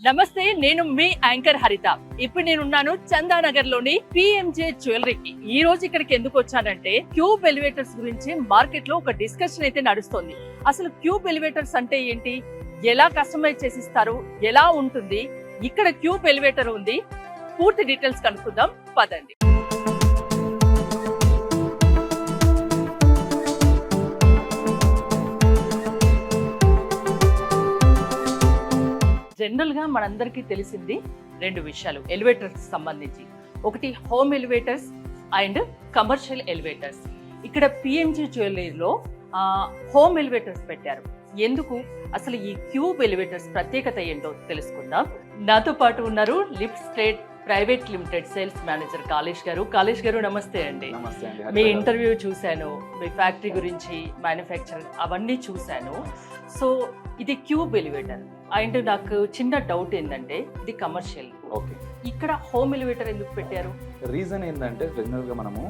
నమస్తే, నేను మీ యాంకర్ హరిత. ఇప్పుడు నేనున్నాను చందానగర్ లోని పిఎంజే జ్యువెలరీకి. ఈ రోజు ఇక్కడికి ఎందుకు వచ్చానంటే క్యూబ్ ఎలివేటర్స్ గురించి మార్కెట్ లో ఒక డిస్కషన్ అయితే నడుస్తుంది. అసలు క్యూబ్ ఎలివేటర్స్ అంటే ఏంటి, ఎలా కస్టమైజ్ చేసిస్తారు, ఎలా ఉంటుంది, ఇక్కడ క్యూబ్ ఎలివేటర్ ఉంది, పూర్తి డీటెయిల్స్ కనుక్కుందాం పదండి. జనరల్ గా మనందరికీ తెలిసింది రెండు విషయాలు ఎలివేటర్స్ సంబంధించి. ఒకటి home elevators and commercial elevators. ఇక్కడ పిఎంజీ జ్యువెలరీలో హోమ్ ఎలివేటర్స్ పెట్టారు. ఎందుకు, అసలు ఈ క్యూబ్ ఎలివేటర్స్ ప్రత్యేకత ఏంటో తెలుసుకుందాం. నాతో పాటు ఉన్నారు Lift State Private Limited sales manager Kalesh గారు. కాళేష్ గారు నమస్తే అండి. మీ ఇంటర్వ్యూ చూశాను, మీ ఫ్యాక్టరీ గురించి, మ్యానుఫ్యాక్చర్ అవన్నీ చూశాను. సో ఇది క్యూబ్ ఎలివేటర్ అండ్ నాకు చిన్న డౌట్ ఏంటంటే ఇది కమర్షియల్, ఓకే, ఇక్కడ హోమ్ ఎలివేటర్ ఎందుకు పెట్టారు? రీజన్ ఏంటంటే జనరల్గా మనము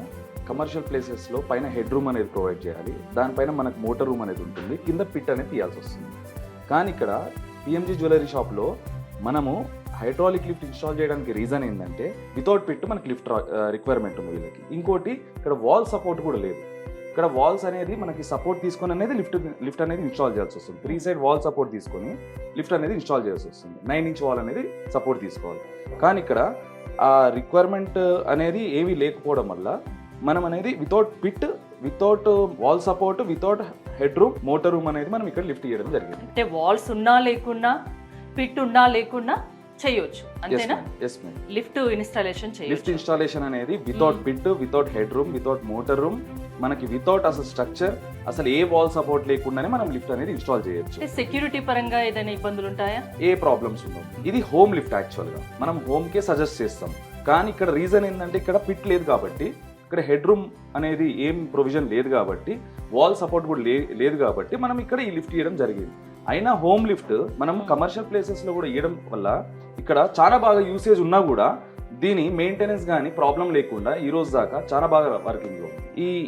కమర్షియల్ ప్లేసెస్లో పైన హెడ్ రూమ్ అనేది ప్రొవైడ్ చేయాలి, దానిపైన మనకు మోటార్ రూమ్ అనేది ఉంటుంది, కింద పిట్ అనేది తీయాల్సి వస్తుంది. కానీ ఇక్కడ పిఎంజీ జ్యువెలరీ షాప్లో మనము హైడ్రాలిక్ లిఫ్ట్ ఇన్స్టాల్ చేయడానికి రీజన్ ఏంటంటే వితౌట్ పిట్ మనకి లిఫ్ట్ రిక్వైర్మెంట్ ఉంది వీళ్ళకి. ఇంకోటి ఇక్కడ వాల్ సపోర్ట్ కూడా లేదు. ఇక్కడ వాల్స్ అనేది మనకి సపోర్ట్ తీసుకొని అనేది లిఫ్ట్ అనేది ఇన్స్టాల్ చేయాల్సి వస్తుంది. 3 సైడ్ వాల్ సపోర్ట్ తీసుకొని లిఫ్ట్ అనేది ఇన్స్టాల్ చేయాల్సి వస్తుంది. 9 ఇంచ్ వాల్ అనేది సపోర్ట్ తీసుకోవాలి. కానీ ఇక్కడ ఆ రిక్వైర్మెంట్ అనేది ఏమీ లేకపోవడం వల్ల మనం అనేది without pit, without wall support, without head room, motor room అనేది మనం ఇక్కడ లిఫ్ట్ చేయడం జరిగింది. అంటే వాల్స్ ఉన్నా లేకున్నా, పిట్ ఉన్నా లేకున్నా చేయొచ్చు, అంతేనా? లిఫ్ట్ ఇన్స్టాలేషన్ చేయొచ్చు. లిఫ్ట్ ఇన్స్టాలేషన్ అనేది without pit, without head room, without motor room, మనకి వితౌట్ అసలు స్ట్రక్చర్, అసలు ఏ వాల్ సపోర్ట్ లేకుండానే మనం లిఫ్ట్ అనేది ఇన్స్టాల్ చేయొచ్చు. సెక్యూరిటీ పరంగా ఏదైనా ఇబ్బందులు ఉంటాయా? ఏ ప్రాబ్లమ్స్ ఉండవు. ఇది హోమ్ లిఫ్ట్. యాక్చువల్గా మనం హోమ్ కే సజెస్ట్ చేస్తాం. కానీ ఇక్కడ రీజన్ ఏంటంటే ఇక్కడ పిట్ లేదు కాబట్టి, ఇక్కడ హెడ్ రూమ్ అనేది ఏం ప్రొవిజన్ లేదు కాబట్టి, వాల్ సపోర్ట్ కూడా లేదు కాబట్టి మనం ఇక్కడ ఈ లిఫ్ట్ ఇవ్వడం జరిగింది. అయినా హోమ్ లిఫ్ట్ మనం కమర్షియల్ ప్లేసెస్లో కూడా ఇవ్వడం వల్ల ఇక్కడ చాలా బాగా యూసేజ్ ఉన్నా కూడా దీని మెయింటెనెన్స్ కానీ ప్రాబ్లం లేకుండా ఈ రోజు దాకా చాలా బాగా వర్కింగ్లో.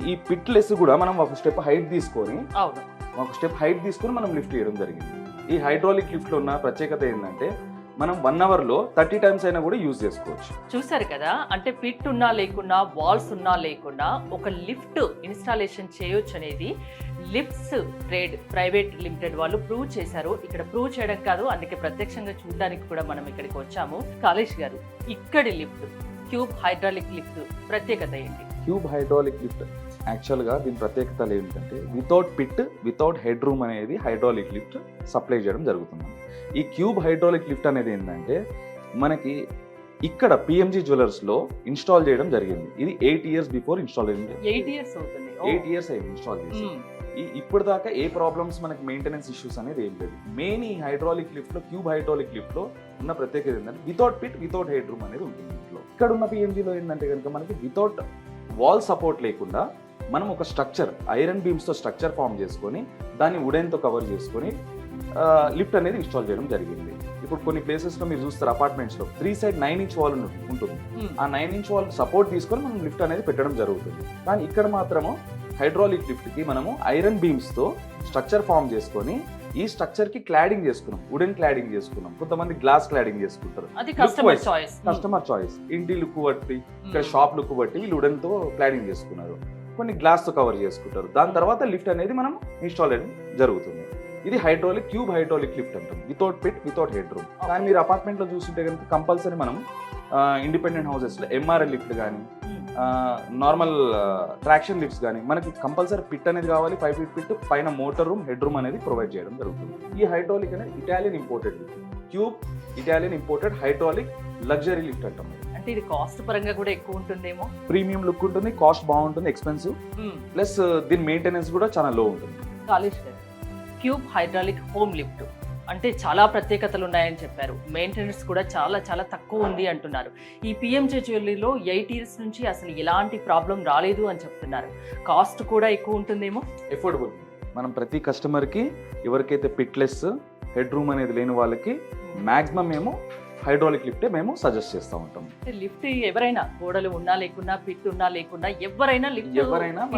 ఈ పిట్ లెస్ కూడా మనం ఒక స్టెప్ హైట్ తీసుకొని మనం లిఫ్ట్ చేయడం జరిగింది. ఈ హైడ్రాలిక్ లిఫ్ట్లో ఉన్న ప్రత్యేకత ఏంటంటే మనం 1 అవర్లో 30 టైమ్స్ అయినా కూడా యూజ్ చేసుకోవచ్చు. చూసారు కదా, అంటే పిట్ ఉన్నా లేకున్నా, వాల్స్ ఉన్నా లేకున్నా ఒక లిఫ్ట్ ఇన్స్టాలేషన్ చేయొచ్చు అనేది లిఫ్ట్స్ ట్రేడ్ ప్రైవేట్ లిమిటెడ్ వాళ్ళు ప్రూవ్ చేశారు. ఇక్కడ ప్రూవ్ చేయడం కాదు, అందుకే ప్రత్యక్షంగా చూడడానికి కూడా మనం ఇక్కడికి వచ్చాము. కాళేష్ గారు, ఇక్కడి లిఫ్ట్ క్యూబ్ హైడ్రాలిక్ లిఫ్ట్ ప్రత్యేకత ఏంటి? క్యూబ్ హైడ్రాలిక్ లిఫ్ట్ యాక్చువల్గా దీని ప్రత్యేకతలు ఏంటంటే without pit, without head room అనేది హైడ్రాలిక్ లిఫ్ట్ సప్లై చేయడం జరుగుతుంది. ఈ క్యూబ్ హైడ్రాలిక్ లిఫ్ట్ అనేది ఏంటంటే మనకి ఇక్కడ పిఎంజీ జ్యువెలర్స్లో ఇన్స్టాల్ చేయడం జరిగింది. ఇది 8 years బిఫోర్ ఇన్స్టాల్ అయింది. 8 years అవుతుంది. 8 years అయింది ఇన్స్టాల్ చేసి. ఇప్పుడు దాకా ఏ ప్రాబ్లమ్స్ మనకి మెయింటెనెన్స్ ఇష్యూస్ అనేది ఏం లేదు. మెయిన్ ఈ హైడ్రాలిక్ లిఫ్ట్లో, క్యూబ్ హైడ్రాలిక్ లిఫ్ట్లో ఉన్న ప్రత్యేకత ఏంటంటే without pit, without head room అనేది ఉంటుంది ఇంట్లో. ఇక్కడ ఉన్న పిఎంజీలో ఏంటంటే కనుక మనకి వితౌట్ వాల్ సపోర్ట్ లేకుండా మనం ఒక స్ట్రక్చర్, ఐరన్ బీమ్స్తో స్ట్రక్చర్ ఫామ్ చేసుకొని దాన్ని వుడెన్తో కవర్ చేసుకొని లిఫ్ట్ అనేది ఇన్స్టాల్ చేయడం జరిగింది. ఇప్పుడు కొన్ని ప్లేసెస్లో మీరు చూస్తారు అపార్ట్మెంట్స్లో 3 సైడ్ 9 ఇంచ్ వాల్ ఉంటుంది. ఆ 9 ఇంచ్ వాల్ సపోర్ట్ తీసుకొని మనం లిఫ్ట్ అనేది పెట్టడం జరుగుతుంది. కానీ ఇక్కడ మాత్రము హైడ్రాలిక్ లిఫ్ట్కి మనము ఐరన్ బీమ్స్తో స్ట్రక్చర్ ఫామ్ చేసుకొని ఈ స్ట్రక్చర్కి క్లాడింగ్ చేసుకున్నాం, వుడెన్ క్లాడింగ్ చేసుకున్నాం. కొంతమంది గ్లాస్ క్లాడింగ్ చేసుకుంటారు, కస్టమర్ చాయిస్. ఇంటి లుక్ బట్టి, ఇక్కడ షాప్ లుక్ బట్టి వీళ్ళు వుడెన్తో క్లాడింగ్ చేసుకున్నారు, కొన్ని గ్లాస్తో కవర్ చేసుకుంటారు. దాని తర్వాత లిఫ్ట్ అనేది మనం ఇన్స్టాల్ చేయడం జరుగుతుంది. ఇది హైడ్రాలిక్ క్యూబ్ హైడ్రాలిక్ లిఫ్ట్ అంటాం, without pit, without head room. కానీ మీరు అపార్ట్మెంట్లో చూస్తుంటే కనుక కంపల్సరీ మనం ఇండిపెండెంట్ హౌసెస్లో ఎంఆర్ఎల్ లిఫ్ట్ కానీ, నార్మల్ ట్రాక్షన్ లిఫ్ట్స్ కానీ మనకి కంపల్సరీ పిట్ అనేది కావాలి, 5 feet పిట్, పైన మోటార్ రూమ్, హెడ్ రూమ్ అనేది ప్రొవైడ్ చేయడం జరుగుతుంది. ఈ హైడ్రాలిక్ అనేది Italian imported lift, cube Italian imported hydraulic luxury lift అంటాం. అంటే ఇది కాస్ట్ పరంగా కూడా ఎక్కువ ఉంటుందేమో. ప్రీమియం లుక్ ఉంటుంది, కాస్ట్ బాగుంటుంది, ఎక్స్పెన్సివ్, ప్లస్ దీని మెయింటెనెన్స్ కూడా చాలా లో ఉంటుంది. కాళేష్ గారు, క్యూబ్ హైడ్రాలిక్ హోమ్ లిఫ్ట్ అంటే చాలా ప్రత్యేకతలు ఉన్నాయని చెప్పారు. మెయింటెనెన్స్ కూడా చాలా చాలా తక్కువ ఉంది అంటున్నారు. ఈ పిఎంజే జ్యువెలరీలో 8 years నుంచి అసలు ఎలాంటి ప్రాబ్లం రాలేదు అని చెప్తున్నారు. కాస్ట్ కూడా ఎక్కువ ఉంటుందేమో. ఎఫోర్డబుల్. మనం ప్రతి కస్టమర్కి ఎవరికైతే పిట్లెస్, హెడ్ రూమ్ అనేది లేని వాళ్ళకి మ్యాక్సిమం మేము హైడ్రాలిక్ లిఫ్టే మేము సజెస్ట్ చేస్తూ ఉంటాం. లిఫ్ట్ ఎవరైనా, గోడలు ఉన్నా లేకున్నా, పిట్ ఉన్నా లేకున్నా ఎవరైనా లిఫ్ట్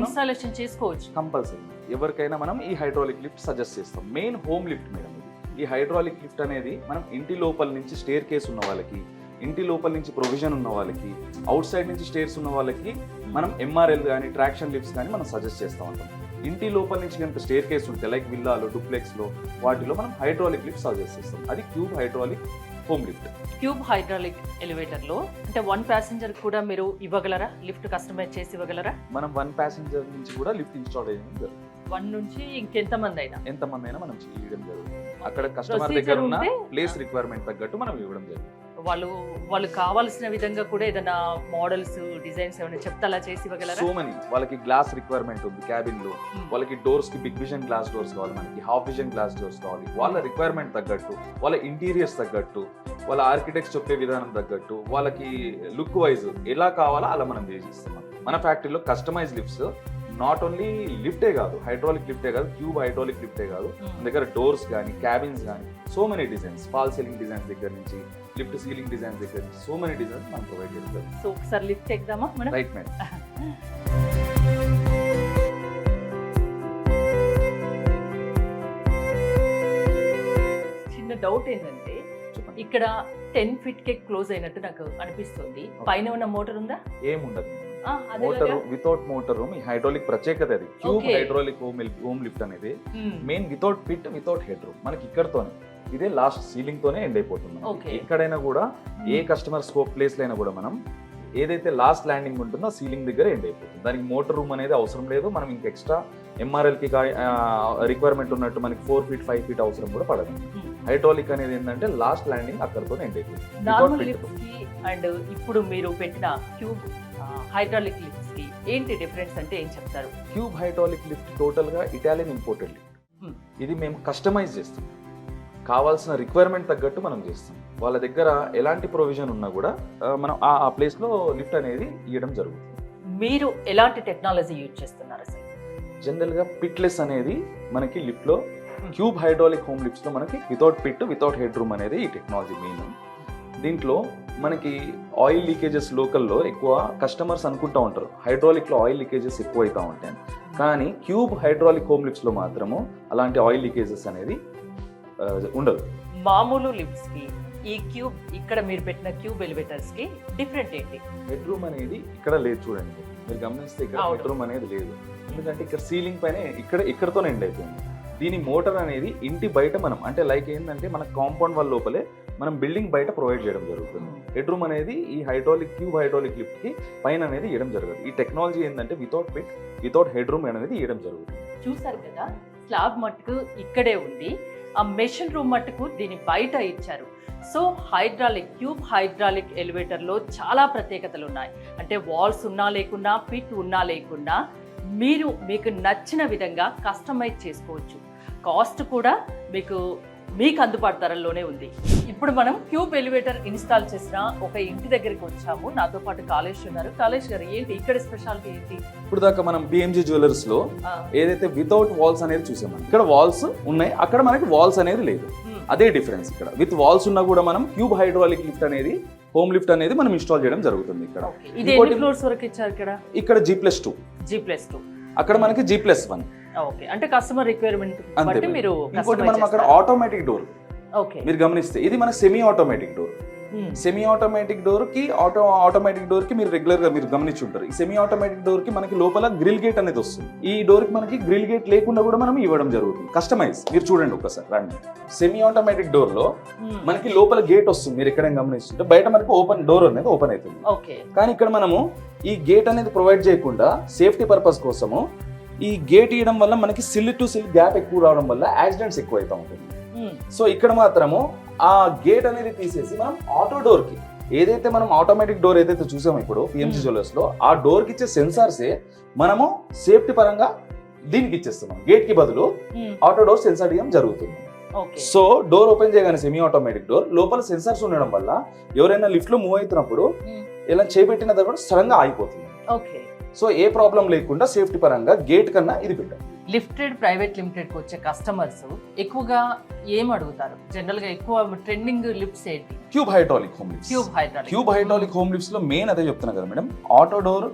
ఇన్స్టాలేషన్ చేసుకోవచ్చు. కంపల్సరీ ఎవరికైనా మనం ఈ హైడ్రాలిక్ లిఫ్ట్ సజెస్ట్ చేస్తాం. Main home lift madam. ఈ హైడ్రాలిక్ లిఫ్ట్ అనేది మనం ఇంటి లోపల నుంచి స్టేర్ కేస్ ఉన్న వాళ్ళకి, ఇంటి లోపల నుంచి ప్రొవిజన్ ఉన్న వాళ్ళకి, అవుట్ సైడ్ నుంచి స్టేర్స్ ఉన్న వాళ్ళకి మనం ఎంఆర్ఎల్ కానీ ట్రాక్షన్ లిఫ్ట్స్ కానీ మనం సజెస్ట్ చేస్తూ ఉంటాం. ఇంటి లోపల నుంచి కనుక స్టేర్ కేస్ ఉంటే లైక్ విల్లాలో, డూప్లెక్స్లో వాటిలో మనం హైడ్రాలిక్ లిఫ్ట్ సజెస్ట్ చేస్తాం. అది cube hydraulic home lift. Cube hydraulic ఎలివేటర్లో అంటే 1 ప్యాసింజర్ కూడా మీరు ఇవ్వగలరా? లిఫ్ట్ కస్టమైజ్ చేసి ఇవ్వగలరా? మనం 1 ప్యాసింజర్ నుంచి కూడా లిఫ్ట్ ఇన్స్టాల్ చేయడం జరుగుతుంది. 1 నుంచి ఇంకెంతమంది అయినా ఎంతమంది అయినా మనం ఇవ్వడం జరుగుతుంది. అక్కడ కస్టమర్ Procedure దగ్గర ఉన్న ఉంటే, ప్లేస్ రిక్వైర్మెంట్ తగ్గట్టు మనం ఇవ్వడం జరుగుతుంది. వాళ్ళు కావాల్సిన విధంగా కూడా ఏదైనా మోడల్స్ డిజైన్స్ ఏమైనా చెప్తే అలా చేసి ఇవ్వగలరా? సో మనీ వాళ్ళకి గ్లాస్ రిక్వైర్మెంట్ ఉంది క్యాబిన్ లో, వాళ్ళకి డోర్స్ కి బిగ్ విజన్ గ్లాస్ డోర్స్ కావాలి, మనకి హాఫ్ విజన్ గ్లాస్ డోర్స్ కావాలి. వాళ్ళ రిక్వైర్మెంట్ తగ్గట్టు, వాళ్ళ ఇంటీరియర్స్ తగ్గట్టు, వాళ్ళ ఆర్కిటెక్ట్స్ చెప్పే విధానం తగ్గట్టు, వాళ్ళకి లుక్ వైజ్ ఎలా కావాలో అలా మనం చేసిస్తున్నాం. మన ఫ్యాక్టరీలో కస్టమైజ్ లిఫ్ట్స్ నాట్ ఓన్లీ లిఫ్టే కాదు, హైడ్రాలిక్ లిఫ్టే కాదు, క్యూబ్ హైడ్రాలిక్ లిఫ్టే కాదు, మన దగ్గర డోర్స్ కానీ క్యాబిన్స్ కానీ so many designs, fall ceiling designs దగ్గర నుంచి లిఫ్ట్ సీలింగ్ డిజైన్స్ దగ్గర నుంచి సో మెనీ డిజైన్స్ మనం ప్రొవైడ్ చేస్తాం. సో ఒకసారి లిఫ్ట్ ఎక్దామా మనం? Right madam. చిన్న డౌట్ ఏంటంటే చెప్పండి. ఇక్కడ 10 feet కే క్లోజ్ అయినట్టు నాకు అనిపిస్తుంది. పైన ఉన్న మోటార్ ఉందా? ఏముండదు. అదే మోటార్ వితౌట్ మోటార్ రూమ్, ఈ హైడ్రాలిక్ ప్రత్యేకత అది. Cube Okay. Hydraulic home lift అనేది main without pit, without head room. మనకి ఇక్కడతోనే ఇదే లాస్ట్ సీలింగ్ తోనే ఎండ్ అయిపోతుంది. Okay. ఎక్కడైనా కూడా ఏ కస్టమర్ స్కోప్ ప్లేస్ లో అయినా కూడా మనం ఏదైతే లాస్ట్ ల్యాండింగ్ ఉంటుందో సీలింగ్ దగ్గర ఎండ్ అయిపోతుంది. దానికి మోటార్ రూమ్ అనేది అవసరం లేదు. మనం ఇంకా ఎక్స్ట్రా ఎంఆర్ఎల్ కి రిక్వైర్మెంట్ ఉన్నట్టు మనకి 4 feet 5 feet అవసరం కూడా పడదు. హైడ్రాలిక్ అనేది ఏంటంటే లాస్ట్ ల్యాండింగ్ అక్కడతో ఎండ్ అయిపోతుంది. నార్మల్ లిఫ్ట్స్ కి అండ్ ఇప్పుడు మీరు పెట్టిన క్యూబ్ హైడ్రాలిక్ లిఫ్ట్స్ కి ఏంటి డిఫరెన్స్ అంటే ఏం చెప్తారు? క్యూబ్ హైడ్రాలిక్ లిఫ్ట్ టోటల్ గా ఇటాలియన్ ఇంపోర్టెడ్ లిఫ్ట్. ఇది మేము కస్టమైజ్ చేస్తాం, కావాల్సిన రిక్వైర్మెంట్ తగ్గట్టు మనం చేస్తాం. వాళ్ళ దగ్గర ఎలాంటి ప్రొవిజన్ ఉన్నా కూడా మనం ఆ ప్లేస్ లో లిఫ్ట్ అనేది ఇవ్వడం జరుగుతుంది. మీరు ఎలాంటి టెక్నాలజీ యూజ్ చేస్తున్నారు అసలు? జనరల్ గా పిట్లెస్ అనేది మనకి లిఫ్ట్ లో, క్యూబ్ హైడ్రాలిక్ హోమ్ లిఫ్ట్స్ లో మనకి without pit, without head room అనేది ఈ టెక్నాలజీ మెయిన్. దీంట్లో మనకి ఆయిల్ లీకేజెస్ లోకల్లో ఎక్కువ కస్టమర్స్ అనుకుంటా ఉంటారు హైడ్రాలిక్ లో ఆయిల్ లీకేజెస్ ఎక్కువ అవుతూ ఉంటాయి. కానీ క్యూబ్ హైడ్రాలిక్ హోమ్ లిఫ్ట్స్ లో మాత్రము అలాంటి ఆయిల్ లీకేజెస్ అనేది ఉండదు. మామూలు లిఫ్ట్స్ కి ఈ క్యూబ్, ఇక్కడ మీరు పెట్టిన క్యూబ్ ఎలివేటర్స్ కి డిఫరెంట్ ఏంటి? హెడ్ రూమ్ అనేది ఇక్కడ లేదు, చూడండి మీరు గమనిస్తే ఇక్కడ అవును. హెడ్ రూమ్ అనేది లేదు. ఎందుకంటే ఇక్కడ సీలింగ్ పైన ఇక్కడతోనే ఎండ్ అయిపోయింది. దీని మోటార్ అనేది ఇంటి బయట మనం అంటే లైక్ ఏంటంటే మన కాంపౌండ్ వాళ్ళ లోపలే మనం బిల్డింగ్ బయట ప్రొవైడ్ చేయడం జరుగుతుంది. హెడ్ రూమ్ అనేది ఈ హైడ్రాలిక్ క్యూబ్ హైడ్రాలిక్ లిఫ్ట్ కి పైన అనేది ఇవ్వడం జరగదు. ఈ టెక్నాలజీ ఏంటంటే without pit, without head room అనేది ఇవ్వడం జరుగుతుంది. చూసారు కదా, స్లాబ్ మట్టుకు ఇక్కడే ఉంది, ఆ మెషిన్ రూమ్ మట్టుకు దీని బయట ఇచ్చారు. సో హైడ్రాలిక్ క్యూబ్ హైడ్రాలిక్ ఎలివేటర్లో చాలా ప్రత్యేకతలు ఉన్నాయి. అంటే వాల్స్ ఉన్నా లేకున్నా, పిట్ ఉన్నా లేకున్నా మీకు నచ్చిన విధంగా కస్టమైజ్ చేసుకోవచ్చు. కాస్ట్ కూడా మీకు అందుబాటు ధరల్లోనే ఉంది. ఇప్పుడు మనం క్యూబ్ ఎలివేటర్ ఇన్స్టాల్ చేసిన ఒక ఇంటి దగ్గరికి వచ్చాము. నాతో పాటు కాలేష్ ఉన్నారు. కాలేష్ గారు, ఏంటి ఇక్కడ స్పెషాలిటీ ఏంటి? ఇప్పుడు దాకా మనం బిఎంజీ జ్యువెలర్స్ లో ఏదైతే వితౌట్ వాల్స్ అనేది చూసాం, ఇక్కడ వాల్స్ ఉన్నాయి, అక్కడ మనకి వాల్స్ అనేది లేదు. అదే డిఫరెన్స్. ఇక్కడ విత్ వాల్స్ ఉన్నా కూడా మనం క్యూబ్ హైడ్రాలిక్ లిఫ్ట్ అనేది, హోమ్ లిఫ్ట్ అనేది మనం ఇన్స్టాల్ చేయడం జరుగుతుంది. ఇక్కడ ఇది ఎన్ని ఫ్లోర్స్ వరకు ఇచ్చారు? ఇక్కడ G+2, G+2, అక్కడ మనకి G+1. ఓకే, అంటే కస్టమర్ రిక్వైర్మెంట్ అంతే. బట్టి మీరు ఇంకోటి మనం అక్కడ ఆటోమేటిక్ డోర్, ఓకే, మీరు గమనిస్తే ఇది మన semi automatic door. Semi automatic door కి ఆటోమేటిక్ డోర్ కి మీరు రెగ్యులర్ గా మీరు గమనించి ఉంటారు. ఈ సెమీ ఆటోమేటిక్ డోర్ కి మనకి లోపల గ్రిల్ గేట్ అనేది వస్తుంది. ఈ డోర్ కి మనకి గ్రిల్ గేట్ లేకుండా కూడా మనం ఇవ్వడం జరుగుతుంది. కస్టమైజ్ మీరు చూడండి ఒకసారి రండి. సెమీ ఆటోమేటిక్ డోర్ లో మనకి లోపల గేట్ వస్తుంది, మీరు ఎక్కడైనా గమనిస్తుంటే బయట మనకి ఓపెన్ డోర్ అనేది ఓపెన్ అవుతుంది. ఓకే, కానీ ఇక్కడ మనము ఈ గేట్ అనేది ప్రొవైడ్ చేయకుండా సేఫ్టీ పర్పస్ కోసము ఈ గేట్ ఇవ్వడం వల్ల మనకి సిల్ టు సిల్ గ్యాప్ ఎక్కువ రావడం వల్ల యాక్సిడెంట్స్ ఎక్కువ అవుతూ ఉంటుంది. సో ఇక్కడ మాత్రము ఆ గేట్ అనేది తీసేసి మనం ఆటో డోర్ కి, ఏదైతే మనం ఆటోమేటిక్ డోర్ ఏదైతే చూసామో ఇప్పుడు పిఎంజీ జ్యువెలర్స్ లో, ఆ డోర్ కి ఇచ్చే సెన్సార్సే మనము సేఫ్టీ పరంగా దీనికి ఇచ్చేస్తున్నాం. గేట్ కి బదులు ఆటో డోర్ సెన్సార్ ఇవ్వడం జరుగుతుంది. సో డోర్ ఓపెన్ చేయగానే సెమీ ఆటోమేటిక్ డోర్ లోపల సెన్సార్స్ ఉండడం వల్ల ఎవరైనా లిఫ్ట్ లో మూవ్ అవుతున్నప్పుడు ఇలా చేపెట్టిన తర్వాత సడన్ గా ఆగిపోతుంది. ఓకే, సో ఏ ప్రాబ్లం లేకుండా సేఫ్టీ పరంగా గేట్ కన్నా ఇది బెటర్. లిఫ్టెడ్ ప్రైవేట్ లిమిటెడ్ కి వచ్చే కస్టమర్స్ ఎక్కువగా ఏం అడుగుతారు? జనరల్ గా ఎక్కువ ట్రెండింగ్ లిఫ్ట్స్ ఏంటి? Cube hydraulic home lifts. Cube hydraulic home lifts లో మెయిన్ అదే చెప్తున్నా కదా madam, auto door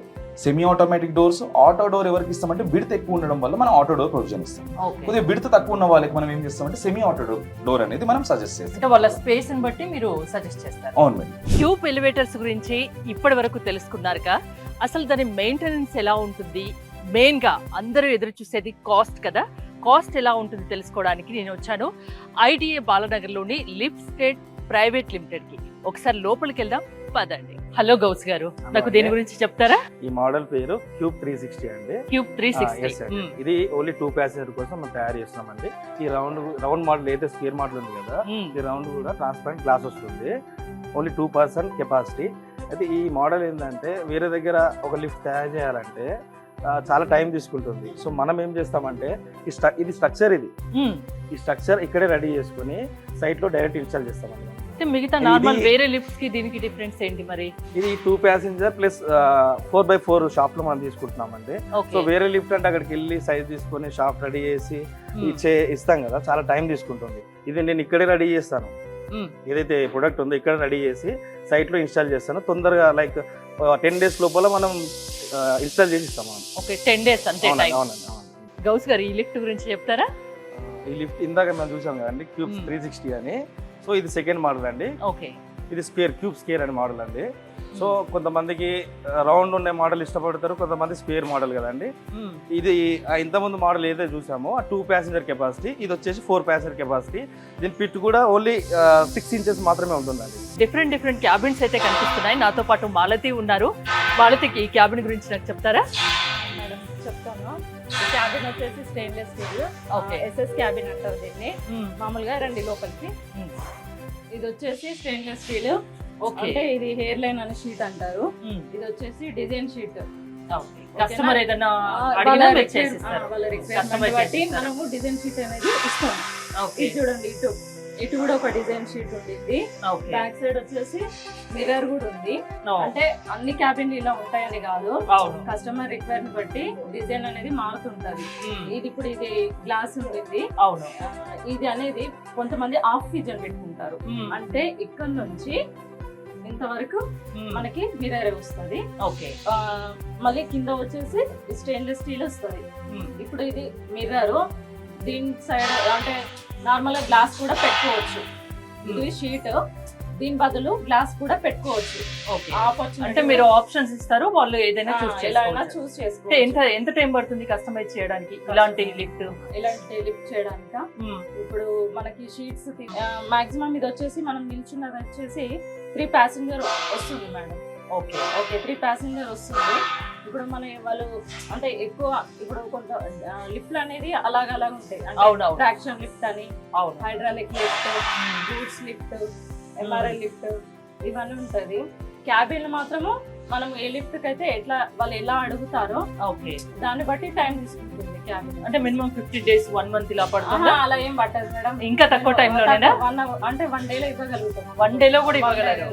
semi automatic doors, auto door ఎవరికి ఇస్తామంటే విడ్త్ ఎక్కువ ఉండడం వల్ల మనం ఆటో డోర్ ప్రొవిజన్ ఇస్తాం. ఓకే. కొద్దిగా విడ్త్ తక్కువ ఉన్న వాళ్ళకి మనం ఏం చేస్తామంటే సెమీ ఆటో డోర్ అనేది మనం సజెస్ట్ చేస్తాం. అంటే వాళ్ళ స్పేస్ ని బట్టి మీరు సజెస్ట్ చేస్తారు. అవును మేడం. ట్యూబ్ ఎలివేటర్స్ గురించి ఇప్పటి వరకు తెలుసుకున్నారుగా. అసలు దాని మెయింటెనెన్స్ ఎలా ఉంటుంది, మెయిన్ గా అందరూ ఎదురు చూసేది కాస్ట్ కదా. కాస్ట్ ఎలా ఉంటుంది తెలుసుకోవడానికి నేను వచ్చాను ఐడిఏ బాలనగర్లోని లిఫ్ట్ స్టేట్ ప్రైవేట్ లిమిటెడ్ కి. ఒకసారి లోపలికి వెళ్దాం పదండి. హలో గౌస్ గారు, నాకు దీని గురించి చెప్తారా? ఈ మోడల్ పేరు క్యూబ్ 360 అండి. క్యూబ్ 360. Yes అండి. ఇది ఓన్లీ 2 ప్యాసింజర్ కోసం మనం తయారు చేస్తున్నామండి. ఈ రౌండ్ మోడల్ ఏదైతే స్క్వేర్ మోడల్ ఉంది కదా, ఈ రౌండ్ కూడా ట్రాన్స్పరెంట్ గ్లాస్ వస్తుంది. Only 2 person capacity. అయితే ఈ మోడల్ ఏంటంటే వేరే దగ్గర ఒక లిఫ్ట్ తయారు చేయాలంటే చాలా టైం తీసుకుంటుంది. సో మనం ఏం చేస్తామంటే ఇది స్ట్రక్చర్, ఈ స్ట్రక్చర్ ఇక్కడే రెడీ చేసుకుని సైట్ లో డైరెక్ట్ ఇన్స్టాల్ చేస్తామండి. మిగతా నార్మల్ వేరే లిఫ్ట్స్ కి దీనికి డిఫరెన్స్ ఏంటి మరి? ఇది 2 ప్యాసింజర్ ప్లస్ 4x4 షాప్ లో మనం తీసుకుంటున్నామండి. సో వేరే లిఫ్ట్ అంటే అక్కడికి వెళ్ళి సైజ్ తీసుకొని షాప్ రెడీ చేసి ఇస్తాం కదా, చాలా టైం తీసుకుంటుంది. ఇది నేను ఇక్కడే రెడీ చేస్తాను. ఏదైతే ప్రొడక్ట్ ఉందో ఇక్కడ రెడీ చేసి సైట్ లో ఇన్స్టాల్ చేస్తాను. తొందరగా లైక్ 10 days లోపల మనం ఇన్స్టాల్ చేసి ఇస్తాం. ఓకే, 10 days అంతే టైం. అవునండి. గౌస్ గారు ఈ లిఫ్ట్ గురించి చెప్తారా? ఈ లిఫ్ట్ ఇందాక మనం చూసాం కదండి, క్యూబ్ 360 అని. సో ఇది సెకండ్ మోడల్ అండి. ఓకే. ఇది క్యూబ్ స్క్వేర్ అనే మోడల్ అండి. సో కొంతమందికి రౌండ్ ఉండే మోడల్ ఇష్టపడతారు, కొంతమంది స్క్వేర్ మోడల్ కదండి. ఇది ఇంతకుముందు మోడల్ ఏదైతే చూసామో ఆ 2 ప్యాసింజర్ కెపాసిటీ, ఇది వచ్చేసి 4 ప్యాసింజర్ కెపాసిటీ. దీని పిట్ కూడా ఓన్లీ 6 inches మాత్రమే ఉంటుందండి. డిఫరెంట్ క్యాబిన్స్ అయితే కనిపిస్తున్నాయి. నాతో పాటు మాలతి ఉన్నారు. మాలతికి ఈ క్యాబిన్ గురించి నాకు చెప్తారా? మేడం చెప్తాను. క్యాబిన్ వచ్చేసి stainless steel. Okay. SS cabin అంటారు దీన్ని. మామూలుగా రండి లోపలికి. ఇది వచ్చేసి స్టెయిన్లెస్ స్టీల్. ఓకే. అంటే ఇది హెయిర్ లైన్ అనే షీట్ అంటారు. ఇది వచ్చేసి డిజైన్ షీట్. కస్టమర్ ఏదైనా అడిగినా మీరు చేసిస్తారు. వాళ్ళ రిక్వైర్మెంట్ బట్టి మనము డిజైన్ షీట్ అనేది ఇస్తాం. ఇది చూడండి, ఇటు కూడా ఒక డిజైన్ షీట్ ఉంటుంది. బ్యాక్ సైడ్ వచ్చేసి మిర్రర్ కూడా ఉంది. అంటే అన్ని క్యాబిన్లు ఇలా ఉంటాయని కాదు, కస్టమర్ రిక్వైర్మెంట్ బట్టి డిజైన్ అనేది మారుతుంటది. ఇది ఇప్పుడు ఇది గ్లాస్ ఉండింది. అవును. ఇది అనేది కొంతమంది హాఫ్ విజన్ పెట్టుకుంటారు. అంటే ఇక్కడ నుంచి ఇంతవరకు మనకి మిర్రర్ వస్తుంది. ఓకే. మళ్ళీ కింద వచ్చేసి స్టెయిన్లెస్ స్టీల్ వస్తుంది. ఇప్పుడు ఇది మిర్రర్, దీని సైడ్ అంటే నార్మల్ గా గ్లాస్ కూడా పెట్టుకోవచ్చు. ఇది షీట్, దీని బదులు గ్లాస్ కూడా పెట్టుకోవచ్చు. అంటే మీరు ఆప్షన్స్ ఇస్తారు, వాళ్ళు ఏదైనా చూస్ చేసుకోవచ్చు. ఎంత టైం పడుతుంది కస్టమైజ్ చేయడానికి ఇలాంటి లిఫ్ట్ చేయడానికి? ఇప్పుడు మనకి షీట్స్ మాక్సిమం ఇది వచ్చేసి మనం నిల్చున్నది వచ్చేసి 3 ప్యాసింజర్ వస్తుంది మేడం. ఓకే. 3 ప్యాసింజర్ వస్తుంది. ఇప్పుడు మన వాళ్ళు అంటే ఎక్కువ ఇప్పుడు కొంత లిఫ్ట్ అనేది అలాగ ఉంటాయి. ట్రాక్షన్ లిఫ్ట్ అని, hydraulic lift, goods lift, MRI lift ఇవన్నీ ఉంటది. క్యాబిన్ మాత్రము మనం ఏ లిఫ్ట్ కి అయితే వాళ్ళు ఎలా అడుగుతారో దాన్ని బట్టి టైం తీసుకుంటుంది క్యాబిన్. అంటే మినిమం 50 days 1 month ఇలా పడుతుంది. అలా ఏం పట్టదు మేడం. ఇంకా తక్కువ టైం లోనేనా? అంటే 1 day లో ఇవ్వగలుగుతాం. 1 day లో కూడా ఇవ్వగలరు.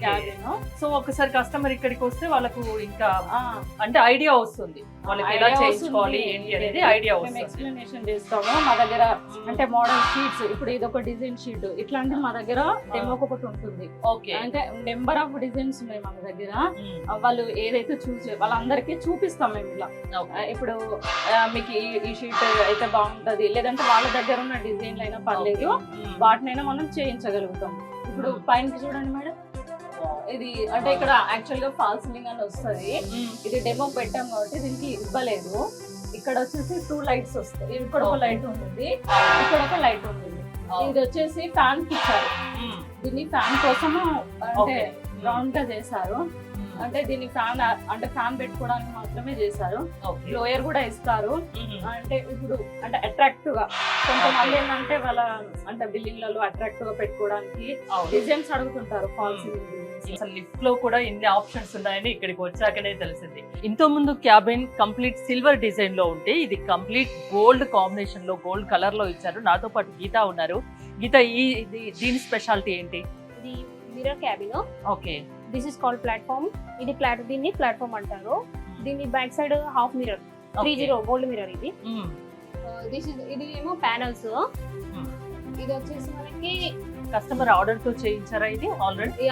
క్యాబిన్. సో ఒకసారి కస్టమర్ ఇక్కడికి వస్తే వాళ్ళకు ఇంకా అంటే ఐడియా వస్తుంది, వాళ్ళకి ఎలా చేయించుకోవాలి ఏంటి అనేది ఐడియా వస్తుంది. ఎక్స్ప్లెనేషన్ చేస్తాము. మా దగ్గర అంటే మోడల్ షీట్స్, ఇప్పుడు ఇది ఒక డిజైన్ షీట్, ఇట్లాంటి మా దగ్గర డెమోకి ఒకటి ఉంటుంది. ఓకే. అంటే నెంబర్ ఆఫ్ డిజైన్స్ ఉన్నాయి మన దగ్గర. వాళ్ళు ఏదైతే వాళ్ళందరికీ చూపిస్తాం మేము ఇలా. ఇప్పుడు మీకు ఈ షీట్ అయితే బాగుంటది, లేదంటే వాళ్ళ దగ్గర ఉన్న డిజైన్లు అయినా పర్లేదు, వాటినైనా మనం చేయించగలుగుతాం. ఇప్పుడు పైన చూడండి మేడం, ఇది అంటే ఇక్కడ యాక్చువల్ గా ఫాల్ సీలింగ్ అని వస్తుంది. ఇది డెమో పెట్టాం కాబట్టి దీనికి ఇవ్వలేదు. ఇక్కడ వచ్చేసి 2 lights వస్తాయి. ఇక్కడ ఒక లైట్ ఉంటుంది, ఇక్కడ ఒక లైట్ ఉంటుంది. ఇది వచ్చేసి ఫ్యాన్ కి ఇచ్చారు. దీన్ని ఫ్యాన్ కోసము అంటే రౌండ్ గా చేశారు. అంటే దీన్ని ఫ్యాన్ పెట్టుకోవడానికి మాత్రమే చేశారు. లోయర్ కూడా ఇస్తారు. అంటే ఇప్పుడు అంటే అట్రాక్టివ్ గా కొంతమంది ఏంటంటే వాళ్ళ అంటే బిల్డింగ్లలో అట్రాక్టివ్ గా పెట్టుకోవడానికి డిజైన్స్ అడుగుతుంటారు. ఫాల్ సీలింగ్ లిఫ్ట్ లో కూడా ఇన్ని ఆప్షన్స్ ఉన్నాయని ఇక్కడికి వచ్చాకనే తెలిసింది. ఇంత ముందు క్యాబిన్ కంప్లీట్ సిల్వర్ డిజైన్ లో ఉంటే ఇది కంప్లీట్ గోల్డ్ కాంబినేషన్ లో, గోల్డ్ కలర్ లో ఇచ్చారు. నాతో పాటు గీత ఉన్నారు. గీత, దీని స్పెషాలిటీ ఏంటి? ఇది mirror cabin. Okay. This is called platform. ఇది దీన్ని ప్లాట్ఫామ్ అంటారు. దీని back side half mirror, 30 gold mirror. ఇది ఇది ఏమో ప్యానల్స్. ఇది వచ్చేసి మనకి కస్టమర్ ఆర్డర్ తో చేయించారా ఇది ఆల్రెడీ?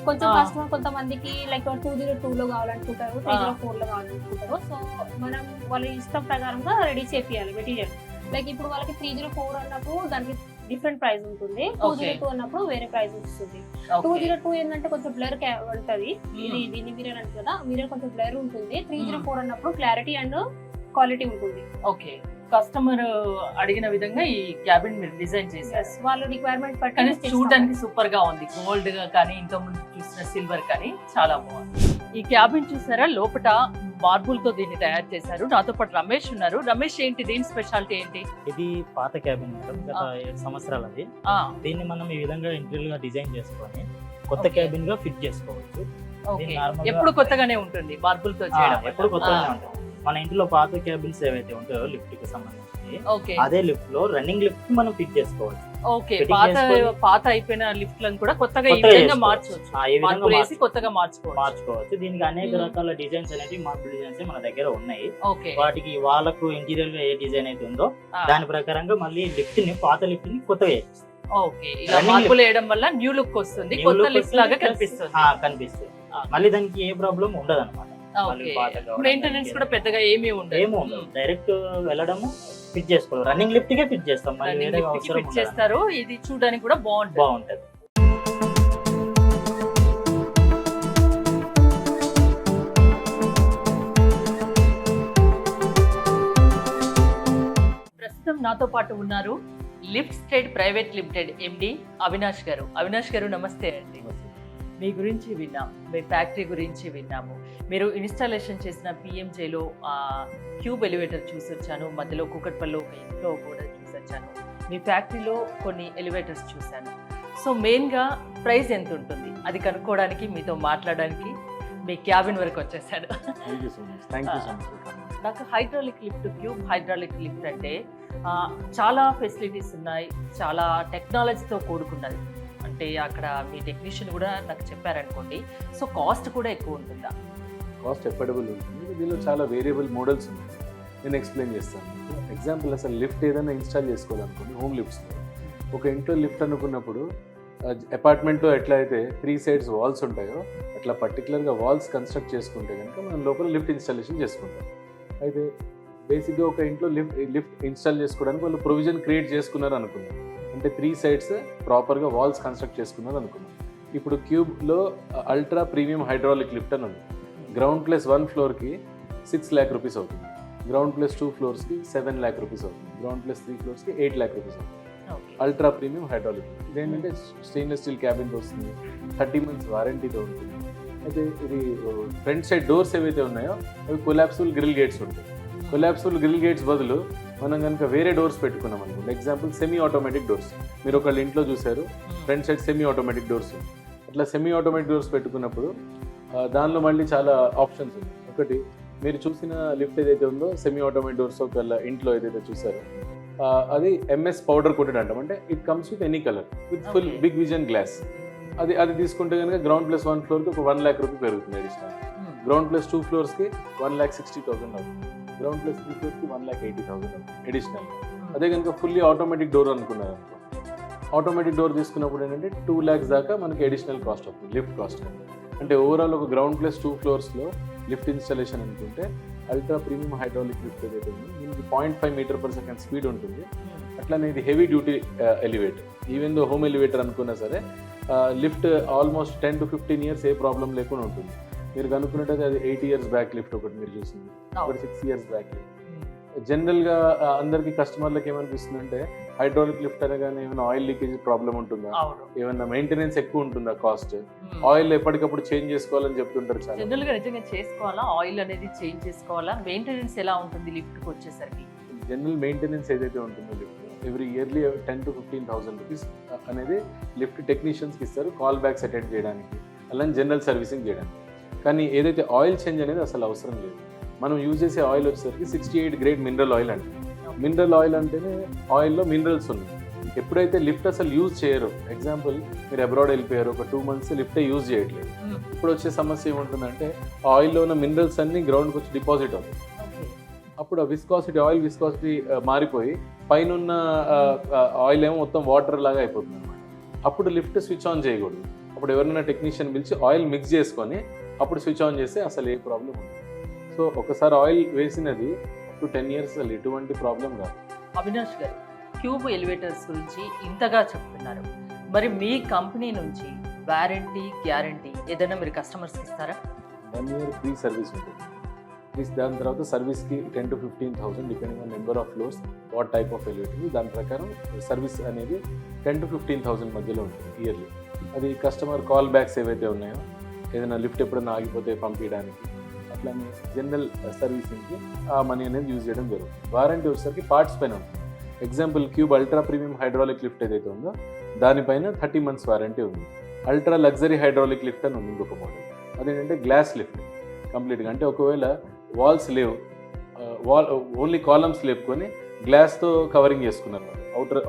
కొంచెం ఆ. కస్టమర్ కొంతమందికి లైక్ 202 లో కావాలనుకుంటారు, 304 లో కావాలనుకుంటారు. సో మనం వాళ్ళ ఇష్టం ప్రకారంగా రెడీ చేపియాలి మెటీరియల్. లైక్ ఇప్పుడు వాళ్ళకి 304 అన్నప్పుడు దానికి డిఫరెంట్ ప్రైస్ ఉంటుంది, 202 అన్నప్పుడు వేరే ప్రైస్ వస్తుంది. 202 ఏంటంటే కొంచెం బ్లర్ ఉంటది, ఇది దీన్ని మిర్రర్ అంటే కదా, మిర్రర్ కొంచెం బ్లర్ ఉంటుంది. 304 అన్నప్పుడు క్లారిటీ అండ్ క్వాలిటీ ఉంటుంది. ఓకే, కస్టమర్ అడిగిన విధంగా ఈ క్యాబిన్ మీరు డిజైన్ చేశారు. వాళ్ళ రిక్వైర్మెంట్ కానీ బట్టి చూడడానికి సూపర్ గా ఉంది. గోల్డ్ గా కానీ ఇంతకుముందు చూసిన సిల్వర్ కానీ చాలా బాగుంది. ఈ క్యాబిన్ చూసారా, లోపల మార్బుల్ తో దీన్ని తయారు చేశారు. నాతో పాటు రమేష్ ఉన్నారు. రమేష్, ఏంటి దీని స్పెషాలిటీ ఏంటి? ఇది పాత క్యాబిన్ మేడం, గత 7 సంవత్సరాలది. దీన్ని మనం ఈ విధంగా ఇంటీరియర్ గా డిజైన్ చేసుకొని కొత్త క్యాబిన్ గా ఫిట్ చేసుకోవచ్చు. ఓకే, నార్మల్గా- ఎప్పుడు కొత్తగానే ఉంటుంది మార్బుల్ తో చేయడం? ఎప్పుడు కొత్తగానే ఉంటుంది. మన ఇంట్లో పాత క్యాబిన్స్ ఏవైతే ఉంటాయో లిఫ్ట్ కి సంబంధించి ఓకే అదే లిఫ్ట్ లో రన్నింగ్ లిఫ్ట్ మనం ఫిట్ చేసుకోవచ్చు. ఓకే, Fitting పాత చేసుకొని- పాత అయిపోయిన లిఫ్ట్లను కూడా కొత్తగా ఈ కొత్తగా విధంగా చేసుకోవచ్చు. మార్చవచ్చు. ఈ విధంగా మార్బుల్ వేసి కొత్తగా మార్చుకోవచ్చు. మార్చుకోవచ్చు. దీనికి అనేక రకాల డిజైన్స్ అనేవి మార్బుల్ డిజైన్స్ మన దగ్గర ఉన్నాయి. ఓకే, వాటికి వాళ్ళకు ఇంటీరియర్ గా ఏ డిజైన్ అయితే ఉందో ఆ, దాని ప్రకారంగా మళ్ళీ లిఫ్ట్ ని పాత లిఫ్ట్ ని కొత్తగా చేస్తాం. ఓకే, ఇలా Running మార్బుల్ వేయడం వల్ల న్యూ లుక్ వస్తుంది, New కొత్త look లిఫ్ట్ లాగా వస్తుంది, కనిపిస్తుంది. కనిపిస్తుంది. మళ్ళీ దానికి ఏ ప్రాబ్లం ఉండదు అనమాట. ఓకే, మెయింటెనెన్స్ కూడా పెద్దగా ఏమీ ఉండదు. ఏమో ఉండదు, డైరెక్ట్ వెళ్ళడము ఫిట్ చేసుకోవాలి. రన్నింగ్ లిఫ్ట్ కే ఫిట్ చేస్తాం, మళ్ళీ Running వేరే lift కి అవసరం fit ఉండదు. చేస్తారు. ఇది చూడడానికి కూడా బాగుంటుంది. బాగుంటది. ప్రస్తుతం నాతో పాటు ఉన్నారు లిఫ్ట్ స్టేట్ ప్రైవేట్ లిమిటెడ్ ఎండి అవినాష్ గారు. అవినాష్ గారు, నమస్తే అండి. మీ గురించి విన్నాం, మీ ఫ్యాక్టరీ గురించి విన్నాము. మీరు ఇన్స్టాలేషన్ చేసిన పిఎంజేలో క్యూబ్ ఎలివేటర్ చూసి వచ్చాను, మధ్యలో కూకట్పల్లిలో ఒక ఇంట్లో కూడా చూసి వచ్చాను. మీ ఫ్యాక్టరీలో కొన్ని ఎలివేటర్స్ చూశాను. సో మెయిన్గా ప్రైస్ ఎంత ఉంటుంది అది కనుక్కోవడానికి, మీతో మాట్లాడడానికి మీ క్యాబిన్ వరకు వచ్చేసాడు. Thank you so much, thank you so much. నాకు hydraulic lift, cube hydraulic lift అంటే చాలా ఫెసిలిటీస్ ఉన్నాయి, చాలా టెక్నాలజీతో కూడుకున్నది. అంటే అక్కడ మీ టెక్నీషియన్ కూడా నాకు చెప్పారనుకోండి. సో కాస్ట్ కూడా ఎక్కువ ఉంటుందా? కాస్ట్ ఎఫోర్డబుల్ ఉంటుంది. దీనిలో చాలా వేరియబుల్ మోడల్స్ ఉన్నాయి, నేను ఎక్స్ప్లెయిన్ చేస్తాను. ఎగ్జాంపుల్, అసలు లిఫ్ట్ ఏదైనా ఇన్స్టాల్ చేసుకోవాలనుకోండి, హోమ్ లిఫ్ట్స్లో ఒక ఇంట్లో లిఫ్ట్ అనుకున్నప్పుడు అపార్ట్మెంట్లో ఎట్లా అయితే 3 sides వాల్స్ ఉంటాయో అట్లా పర్టికులర్గా వాల్స్ కన్స్ట్రక్ట్ చేసుకుంటే కనుక మనం లోపల లిఫ్ట్ ఇన్స్టాలేషన్ చేసుకుంటాం. అయితే బేసిక్గా ఒక ఇంట్లో లిఫ్ట్ ఇన్స్టాల్ చేసుకోవడానికి వాళ్ళు ప్రొవిజన్ క్రియేట్ చేసుకున్నారు అనుకున్నాం. అంటే 3 sides ప్రాపర్గా వాల్స్ కన్స్ట్రక్ట్ చేసుకున్నారు అనుకున్నాం. ఇప్పుడు క్యూబ్లో అల్ట్రా ప్రీమియం హైడ్రాలిక్ లిఫ్ట్ అని ఉంది. గ్రౌండ్ ప్లస్ 1 floorకి 6 lakh rupees అవుతుంది, గ్రౌండ్ ప్లస్ 2 floors-కి 7 lakh rupees అవుతుంది, గ్రౌండ్ ప్లస్ 3 floors-కి 8 lakh rupees అవుతుంది. అల్ట్రా ప్రీమియం హైడ్రాలిక్ ఇదేంటంటే స్టెయిన్లెస్ స్టీల్ క్యాబిన్తో వస్తుంది, 30 months వారంటీతో ఉంటుంది. అయితే ఇది ఫ్రంట్ సైడ్ డోర్స్ ఏవైతే ఉన్నాయో అవి కొలాప్సిబుల్ గ్రిల్ గేట్స్ ఉంటాయి. కొలాప్సిబుల్ గ్రిల్ గేట్స్ బదులు మనం కనుక వేరే డోర్స్ పెట్టుకున్నాం అనుకోండి, ఎగ్జాంపుల్ సెమీ ఆటోమేటిక్ డోర్స్, మీరు ఒకళ్ళ ఇంట్లో చూసారు front side semi automatic doors. అట్లా సెమీ ఆటోమేటిక్ డోర్స్ పెట్టుకున్నప్పుడు దానిలో మళ్ళీ చాలా ఆప్షన్స్ ఉన్నాయి. ఒకటి, మీరు చూసిన లిఫ్ట్ ఏదైతే ఉందో సెమీ ఆటోమేటిక్ డోర్స్ ఒకళ్ళ ఇంట్లో ఏదైతే చూసారో అది ఎంఎస్ పౌడర్ కోటెడ్ అంటాం. అంటే it comes with any colour with full big vision glass. అది తీసుకుంటే కనుక గ్రౌండ్ ప్లస్ 1 floorకి ఒక 1 lakh rupees పెరుగుతుంది అడిషనల్, గ్రౌండ్ ప్లస్ 2 floors-కి 1,60,000 అవుతుంది, గ్రౌండ్ ప్లస్ 3 floors-కి 1,80,000 అవుతుంది అడిషనల్. అదే కనుక ఫుల్లీ ఆటోమేటిక్ డోర్ అనుకున్నారు అనుకో, ఆటోమేటిక్ డోర్ తీసుకున్నప్పుడు ఏంటంటే 2 lakhs దాకా మనకి అడిషనల్ కాస్ట్ అవుతుంది లిఫ్ట్ కాస్ట్. అంటే ఓవరాల్ ఒక గ్రౌండ్ ప్లస్ 2 floors-లో లిఫ్ట్ ఇన్స్టాలేషన్ అనుకుంటే అల్ట్రా ప్రీమియం హైడ్రాలిక్ లిఫ్ట్ ఏదైతే ఉందో దీనికి 0.5 meter/second స్పీడ్ ఉంటుంది. అట్లానే ఇది heavy duty elevator. Even though home elevator అనుకున్నా సరే lift almost 10 to 15 years A problem లేకుండా ఉంటుంది. మీరు కనుక్కున్నట్టయితే అది 8 years బ్యాక్ లిఫ్ట్ ఒకటి మీరు చూసింది, ఒకటి 6 years బ్యాక్ లిఫ్ట్. జనరల్గా అందరికీ కస్టమర్లకు ఏమనిపిస్తుంది అంటే హైడ్రాలిక్ లిఫ్ట్ అనగానే ఏమైనా ఆయిల్ లీకేజ్ ప్రాబ్లం ఉంటుందా, ఏమైనా మెయింటెనెన్స్ ఎక్కువ ఉంటుందా, కాస్ట్ ఆయిల్ ఎప్పటికప్పుడు చేంజ్ చేసుకోవాలని చెప్తుంటారు చాలా. జనరల్ గా నిజంగా చేసుకోవాలా, ఆయిల్ అనేది చేంజ్ చేసుకోవాలా, మెయింటెనెన్స్ ఎలా ఉంటుంది లిఫ్ట్ కి వచ్చేసరికి? జనరల్ మెయింటెనెన్స్ ఏదైతే ఉంటుందో lift every yearly 10,000 to 15,000 rupees అనేది లిఫ్ట్ టెక్నీషియన్స్కి ఇస్తారు కాల్ బ్యాక్స్ అటెండ్ చేయడానికి, అలానే జనరల్ సర్వీసింగ్ చేయడానికి. కానీ ఏదైతే ఆయిల్ చేంజ్ అనేది అసలు అవసరం లేదు. మనం యూజ్ చేసే ఆయిల్ వచ్చేసరికి 68 grade మినరల్ ఆయిల్ అంటే, మినరల్ ఆయిల్ అంటేనే ఆయిల్లో మినరల్స్ ఉన్నాయి. ఎప్పుడైతే లిఫ్ట్ అసలు యూజ్ చేయరు, ఎగ్జాంపుల్ మీరు అబ్రాడ్ వెళ్ళిపోయారు, ఒక 2 months లిఫ్టే యూజ్ చేయట్లేదు, ఇప్పుడు వచ్చే సమస్య ఏముంటుందంటే ఆయిల్లో ఉన్న మినరల్స్ అన్ని గ్రౌండ్కి వచ్చి డిపాజిట్ అవుతాయి. అప్పుడు ఆ ఆయిల్ విస్కాసిటీ మారిపోయి పైన ఉన్న ఆయిల్ ఏమో మొత్తం వాటర్ లాగా అయిపోతుంది అనమాట. అప్పుడు లిఫ్ట్ స్విచ్ ఆన్ చేయకూడదు. అప్పుడు ఎవరైనా టెక్నీషియన్ పిలిచి ఆయిల్ మిక్స్ చేసుకొని అప్పుడు స్విచ్ ఆన్ చేస్తే అసలు ఏ ప్రాబ్లం ఉండదు. సో ఒకసారి ఆయిల్ వేసినది అప్ టు 10 years అసలు ఎటువంటి ప్రాబ్లం రాదు. అవినాష్ గారు, క్యూబ్ ఎలివేటర్స్ గురించి ఇంతగా చెప్తున్నారు, మరి మీ కంపెనీ నుంచి వారంటీ గ్యారంటీ ఏదైనా మీరు కస్టమర్స్కి ఇస్తారా? 1 year ఫ్రీ సర్వీస్ ఉంటుంది. దాని తర్వాత సర్వీస్కి 10 to 15,000 depending on number of floors, what type of elevator, దాని ప్రకారం సర్వీస్ అనేది 10 to 15,000 మధ్యలో ఉంటుంది ఇయర్లీ. అది కస్టమర్ కాల్ బ్యాక్స్ ఏవైతే ఉన్నాయో, ఏదైనా లిఫ్ట్ ఎప్పుడైనా ఆగిపోతే పంపించడానికి, అట్లానే జనరల్ సర్వీసింగ్కి ఆ మనీ అనేది యూజ్ చేయడం జరుగుతుంది. వారంటీ వచ్చేసరికి పార్ట్స్ పైన ఉంటుంది. Example cube ultra premium hydraulic lift ఏదైతే ఉందో దానిపైన 30 months వారంటీ ఉంది. అల్ట్రా లగ్జరీ హైడ్రాలిక్ లిఫ్ట్ అని ఉంది ఇంకొక మోడల్. అదేంటంటే గ్లాస్ లిఫ్ట్ కంప్లీట్గా, అంటే ఒకవేళ వాల్స్ లేవు, ఓన్లీ కాలమ్స్ లేపుకొని గ్లాస్తో కవరింగ్ చేసుకున్నారు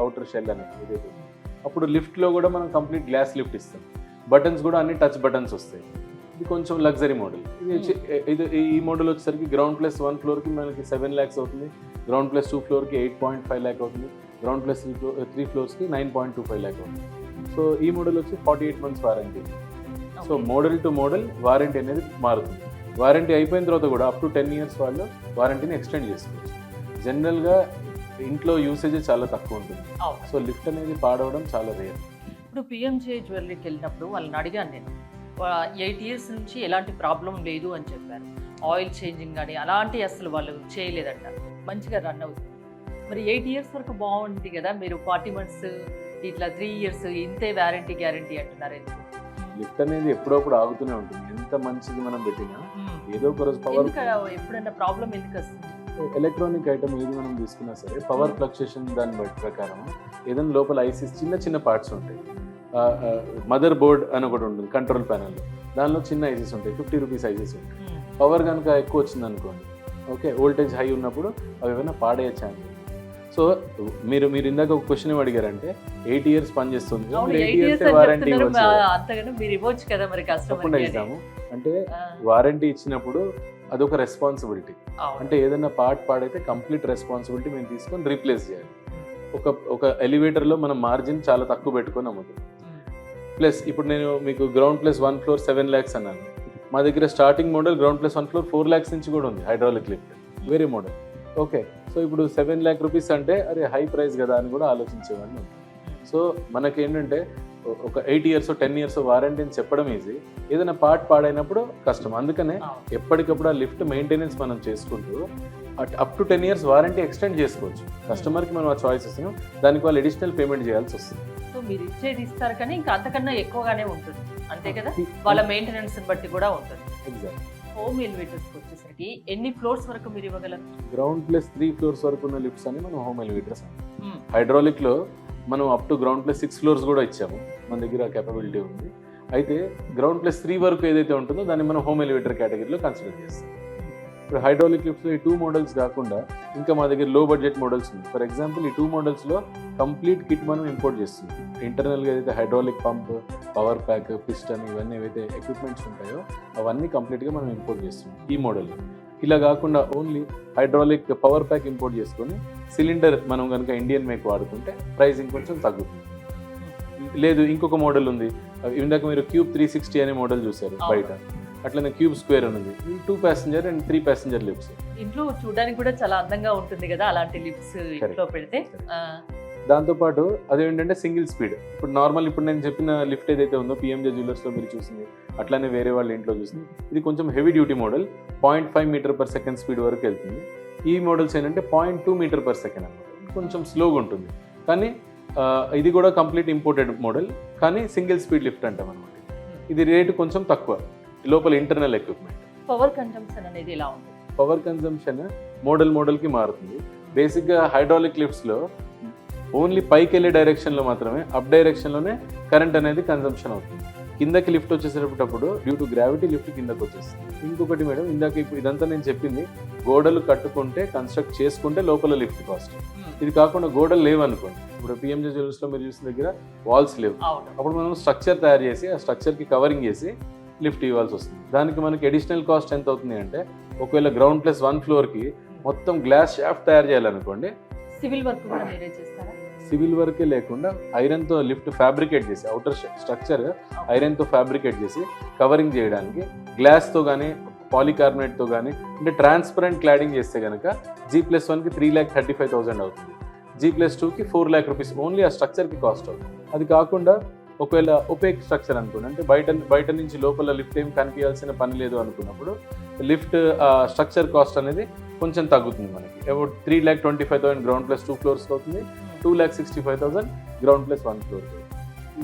అవుటర్ షెల్ అనేది ఏదైతే ఉందో, అప్పుడు లిఫ్ట్లో కూడా మనం కంప్లీట్ గ్లాస్ లిఫ్ట్ ఇస్తాం. బటన్స్ కూడా అన్ని టచ్ బటన్స్ వస్తాయి. ఇది కొంచెం లగ్జరీ మోడల్. ఇది ఈ మోడల్ వచ్చేసరికి GR+1 ఫ్లోర్కి మనకి 7 lakhs అవుతుంది, GR+2 ఫ్లోర్కి 8.5 lakh అవుతుంది, GR+3 ఫ్లోర్స్కి 9.25 lakh అవుతుంది. సో ఈ మోడల్ వచ్చి 48 months warranty. So model to model warranty అనేది మారుతుంది. వారంటీ అయిపోయిన తర్వాత కూడా అప్ టు 10 years వాళ్ళు వారంటీని ఎక్స్టెండ్ చేసుకోవచ్చు. జనరల్గా ఇంట్లో యూసేజ్ చాలా తక్కువ ఉంటుంది. సో లిఫ్ట్ అనేది పాడవడం చాలా రేర్. ఇప్పుడు పిఎంజే జ్యువెలరీకి వెళ్ళినప్పుడు వాళ్ళని అడిగాను నేను, 8 years నుంచి ఎలాంటి ప్రాబ్లం లేదు అని చెప్పారు. ఆయిల్ చేంజింగ్ కానీ అలాంటి అసలు వాళ్ళు చేయలేదంట, మంచిగా రన్ అవుతుంది. మరి 8 years వరకు బాగుంది కదా, మీరు 40 months ఇట్లా 3 years ఇంతే వారంటీ గ్యారంటీ అంటున్నారు ఎందుకు? లిఫ్ట్ అనేది ఎప్పుడప్పుడు ఆగుతూనే ఉంటుంది. ఎంత మంచిది మనం పెట్టినా ఏదో ఒక రోజు పవర్, ఎప్పుడైనా ప్రాబ్లం ఎందుకు వస్తుంది? ఎలక్ట్రానిక్ ఐటమ్ ఏది మనం తీసుకున్నా సరే పవర్ ఫ్లక్చుయేషన్ దాన్ని బట్టి ప్రకారం ఏదైనా లోపల ఐసీస్ చిన్న చిన్న పార్ట్స్ ఉంటాయి. మదర్ బోర్డ్ అని ఒకటి ఉంటుంది కంట్రోల్ ప్యానెల్లో, దానిలో చిన్న ఐసీస్ ఉంటాయి, 50 rupees ఐసీస్ ఉంటాయి. పవర్ కనుక ఎక్కువ వచ్చింది అనుకోండి, ఓకే, వోల్టేజ్ హై ఉన్నప్పుడు అవి ఏమైనా పాడే ఛాన్స్. సో మీరు ఇందాక ఒక క్వశ్చన్ అడిగారంటే 8 years పనిచేస్తుంది, 8 years వారంటీ ఇవ్వచ్చు కదా మరి తప్పకుండా ఇస్తాము. అంటే వారంటీ ఇచ్చినప్పుడు అదొక రెస్పాన్సిబిలిటీ. అంటే ఏదైనా పార్ట్ పాడైతే కంప్లీట్ రెస్పాన్సిబిలిటీ మేము తీసుకొని రీప్లేస్ చేయాలి. ఒక ఎలివేటర్లో మనం మార్జిన్ చాలా తక్కువ పెట్టుకొని అమ్ముతాం. ప్లస్ ఇప్పుడు నేను మీకు GR+1 ఫ్లోర్ 7 lakhs అన్నాను. మా దగ్గర starting model GR+1 floor 4 lakhs నుంచి కూడా ఉంది హైడ్రాలిక్ లిఫ్ట్, వేరే మోడల్. ఓకే, సో ఇప్పుడు 7 lakh rupees అంటే అరే హై ప్రైస్ కదా అని కూడా ఆలోచించేవాడిని. సో మనకేంటంటే ఒక 8 years 10 years వారంటీని చెప్పడం ఈజీ, ఏదైనా పార్ట్ పాడైనప్పుడు కష్టం. అందుకనే ఎప్పటికప్పుడు ఆ లిఫ్ట్ మెయింటెనెన్స్ మనం చేసుకుంటూ up to 10 years warranty extend చేసుకోవచ్చు. కస్టమర్కి మనం ఆ చాయిస్ ఇస్తున్నాం, దానికి వాళ్ళు అడిషనల్ పేమెంట్ చేయాల్సి వస్తుంది. సో మీరు ఇచ్చేది ఇస్తారు కానీ ఇంకా అంతకన్నా ఎక్కువగానే ఉంటుంది అంతే కదా, వాళ్ళ మెయింటెనెన్స్ బట్టి కూడా ఉంటుంది. ఎగ్జాక్ట్. హోమ్ ఎలివేటర్స్కి వచ్చేసరికి ఎన్ని ఫ్లోర్స్ వరకు మీరు ఇవ్వగలరు? GR+3 floors వరకు ఉన్న లిఫ్ట్స్ అని మనం హోమ్ ఎలివేటర్స్ అంటాం. హైడ్రాలిక్లో మనం అప్ టు GR+6 floors కూడా ఇచ్చాము, మన దగ్గర కేపబిలిటీ ఉంది. అయితే GR+3 వరకు ఏదైతే ఉంటుందో దాన్ని మనం హోమ్ ఎలివేటర్ కేటగిరీలో కన్సిడర్ చేస్తాం. ఇప్పుడు హైడ్రాలిక్ లిఫ్ట్స్లో ఈ 2 models కాకుండా ఇంకా మా దగ్గర లో బడ్జెట్ మోడల్స్ ఉన్నాయి. ఫర్ ఎగ్జాంపుల్ ఈ 2 modelsలో కంప్లీట్ కిట్ మనం ఇంపోర్ట్ చేస్తున్నాం. ఇంటర్నల్గా ఏదైతే hydraulic pump, power pack, piston ఇవన్నీ ఏవైతే ఎక్విప్మెంట్స్ ఉంటాయో అవన్నీ కంప్లీట్గా మనం ఇంపోర్ట్ చేస్తున్నాం ఈ మోడల్లో. ఇలా కాకుండా only hydraulic power pack import చేసుకొని సిలిండర్ మనం కనుక ఇండియన్ మేక్ వాడుకుంటే ప్రైసింగ్ కొంచెం తగ్గుతుంది. లేదు ఇంకొక మోడల్ ఉంది, ఇందాక మీరు క్యూబ్ 360 అనే మోడల్ చూసారు బయట, అట్లనే క్యూబ్ స్క్వేర్ ఉంది, 2 passenger and 3 passenger లిఫ్ట్స్. ఇంట్లో చూడడానికి కూడా చాలా అందంగా ఉంటుంది కదా అలాంటి లిఫ్ట్స్ ఇంట్లో పెడితే. దాంతోపాటు అదేంటంటే సింగిల్ స్పీడ్. ఇప్పుడు నేను చెప్పిన లిఫ్ట్ ఏదైతే ఉందో పిఎంజే జ్యువెలర్స్లో మీరు చూసింది, అట్లానే వేరే వాళ్ళ ఇంట్లో చూసింది, ఇది కొంచెం heavy duty model, 0.5 meter/second speed వరకు వెళ్తుంది. ఈ మోడల్స్ ఏంటంటే 0.2 meter/second అనమాట, కొంచెం స్లోగా ఉంటుంది. కానీ ఇది కూడా కంప్లీట్ ఇంపోర్టెడ్ మోడల్, కానీ సింగిల్ స్పీడ్ లిఫ్ట్ అంటాం అనమాట. ఇది రేటు కొంచెం తక్కువ, లోపల ఇంటర్నల్ ఎక్విప్మెంట్. పవర్ కన్జంప్షన్ అనేది ఎలా ఉంటుంది? పవర్ కన్జంప్షన్ మోడల్కి మారుతుంది. బేసిక్గా హైడ్రాలిక్ లిఫ్ట్స్లో ఓన్లీ పైకి వెళ్ళే డైరెక్షన్లో మాత్రమే, అప్ డైరెక్షన్లోనే కరెంట్ అనేది కన్జంప్షన్ అవుతుంది. కిందకి లిఫ్ట్ వచ్చేసేటప్పుడు డ్యూ టు గ్రావిటీ లిఫ్ట్ కిందకి వచ్చేస్తుంది. ఇంకొకటి మేడం, ఇందాక ఇప్పుడు ఇదంతా నేను చెప్పింది గోడలు కట్టుకుంటే కన్స్ట్రక్ట్ చేసుకుంటే లోపల లిఫ్ట్ కాస్ట్. ఇది కాకుండా గోడలు లేవనుకోండి, ఇప్పుడు పిఎంజే జ్యువెలర్స్లో మీరు చూసిన దగ్గర వాల్స్ లేవు, అప్పుడు మనం స్ట్రక్చర్ తయారు చేసి ఆ స్ట్రక్చర్కి కవరింగ్ చేసి లిఫ్ట్ ఇవ్వాల్సి వస్తుంది. దానికి మనకి అడిషనల్ కాస్ట్ ఎంత అవుతుంది అంటే, ఒకవేళ GR+1 ఫ్లోర్కి మొత్తం గ్లాస్ షాఫ్ట్ తయారు చేయాలనుకోండి, సివిల్ వర్క్ కూడా మీరే చేస్తారా? సివిల్ వర్కే లేకుండా ఐరన్తో లిఫ్ట్ ఫ్యాబ్రికేట్ చేసి అవుటర్ స్ట్రక్చర్ ఐరన్తో ఫ్యాబ్రికేట్ చేసి కవరింగ్ చేయడానికి గ్లాస్తో కానీ పాలికార్బోనేట్తో కానీ అంటే ట్రాన్స్పరెంట్ క్లాడింగ్ చేస్తే కనుక G+1కి 3,35,000 అవుతుంది, G+2కి 4 lakh రూపీస్ ఓన్లీ ఆ స్ట్రక్చర్కి కాస్ట్ అవుతుంది. అది కాకుండా ఒకవేళ ఒపేక్ స్ట్రక్చర్ అనుకోండి, అంటే బయట నుంచి లోపల లిఫ్ట్ ఏం కనిపించాల్సిన పని లేదు అనుకున్నప్పుడు లిఫ్ట్ స్ట్రక్చర్ కాస్ట్ అనేది కొంచెం తగ్గుతుంది మనకి. అబౌట్ 3,25,000 గ్రౌండ్ ప్లస్ 2 floors అవుతుంది, 2,65,000 గ్రౌండ్ ప్లస్ 1 floor.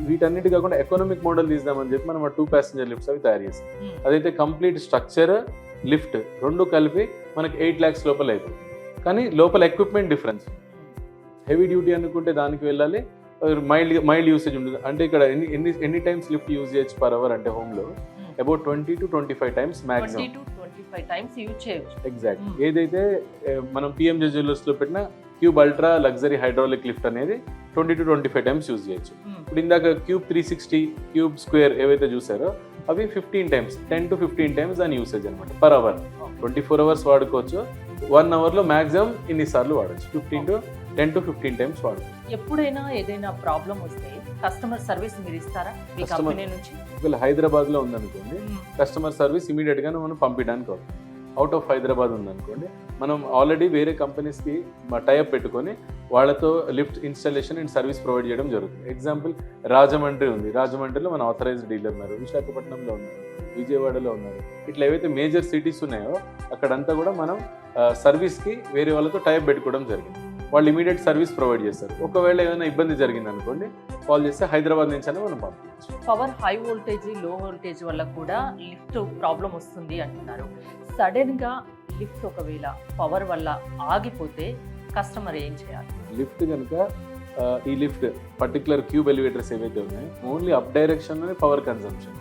వీటన్నిటి కాకుండా ఎకనామిక్ మోడల్ తీద్దామని చెప్పి మనం 2 passenger లిఫ్ట్స్ అవి తయారు చేస్తాం. అదైతే కంప్లీట్ స్ట్రక్చర్ లిఫ్ట్ రెండు కలిపి మనకి 8 lakhs లోపల అయిపోతుంది. కానీ లోపల ఎక్విప్మెంట్ డిఫరెన్స్, హెవీ డ్యూటీ అనుకుంటే దానికి వెళ్ళాలి, మైల్డ్ యూసేజ్ ఉంటుంది. అంటే ఇక్కడ ఎన్ని టైమ్స్ లిఫ్ట్ యూజ్ చేయొచ్చు పర్ అవర్ అంటే హోమ్లో about 20 to 25 times maximum. 20 to 25 times use చేయొచ్చు. ఎగ్జాక్ట్. ఏదైతే మనం PMJ జ్యువెలర్స్లో పెట్టిన cube ultra luxury hydraulic lift అనేది 20 to 25 times యూజ్ చేయొచ్చు. ఇప్పుడు ఇందాక క్యూబ్ 360 క్యూబ్ స్క్వేర్ ఏవైతే చూసారో అవి 15 times, 10 to 15 times దాని యూసేజ్ అనమాట పర్ అవర్. 24 hours వాడుకోవచ్చు, 1 hourలో మ్యాక్సిమం ఇన్నిసార్లు వాడచ్చు, 10 to 15 times వాడచ్చు. ఎప్పుడైనా ఏదైనా ప్రాబ్లం వస్తే కస్టమర్ సర్వీస్ మీరు ఇస్తారా మీ కంపెనీ నుంచి? ఒకవేళ హైదరాబాద్లో ఉందనుకోండి కస్టమర్ సర్వీస్ ఇమీడియట్గానే మనం పంపించడానికి అవుతుంది. అవుట్ ఆఫ్ హైదరాబాద్ ఉందనుకోండి మనం ఆల్రెడీ వేరే కంపెనీస్కి టైఅప్ పెట్టుకొని వాళ్ళతో lift installation and service provide చేయడం జరుగుతుంది. ఎగ్జాంపుల్ రాజమండ్రి ఉంది, రాజమండ్రిలో మన ఆథరైజ్డ్ డీలర్ ఉన్నారు, విశాఖపట్నంలో ఉన్నారు, విజయవాడలో ఉన్నారు. ఇట్లా ఏవైతే మేజర్ సిటీస్ ఉన్నాయో అక్కడంతా కూడా మనం సర్వీస్కి వేరే వాళ్ళతో టైఅప్ పెట్టుకోవడం జరిగింది. వాళ్ళు ఇమీడియట్ సర్వీస్ ప్రొవైడ్ చేస్తారు. ఒకవేళ ఏదైనా ఇబ్బంది జరిగింది అనుకోండి కాల్ చేస్తే హైదరాబాద్ నుంచి అయినా మనం పంపించవచ్చు. పవర్ హై వోల్టేజ్ లో వోల్టేజ్ వల్ల కూడా లిఫ్ట్ ప్రాబ్లం వస్తుంది అంటున్నారు. సడన్గా లిఫ్ట్ ఒకవేళ పవర్ వల్ల ఆగిపోతే కస్టమర్ ఏం చేయాలి? లిఫ్ట్ కనుక ఈ లిఫ్ట్ పర్టికులర్ క్యూబ్ ఎలివేటర్స్ ఏవైతే ఉన్నాయో ఓన్లీ అప్ డైరెక్షన్లోనే పవర్ కన్జంప్షన్,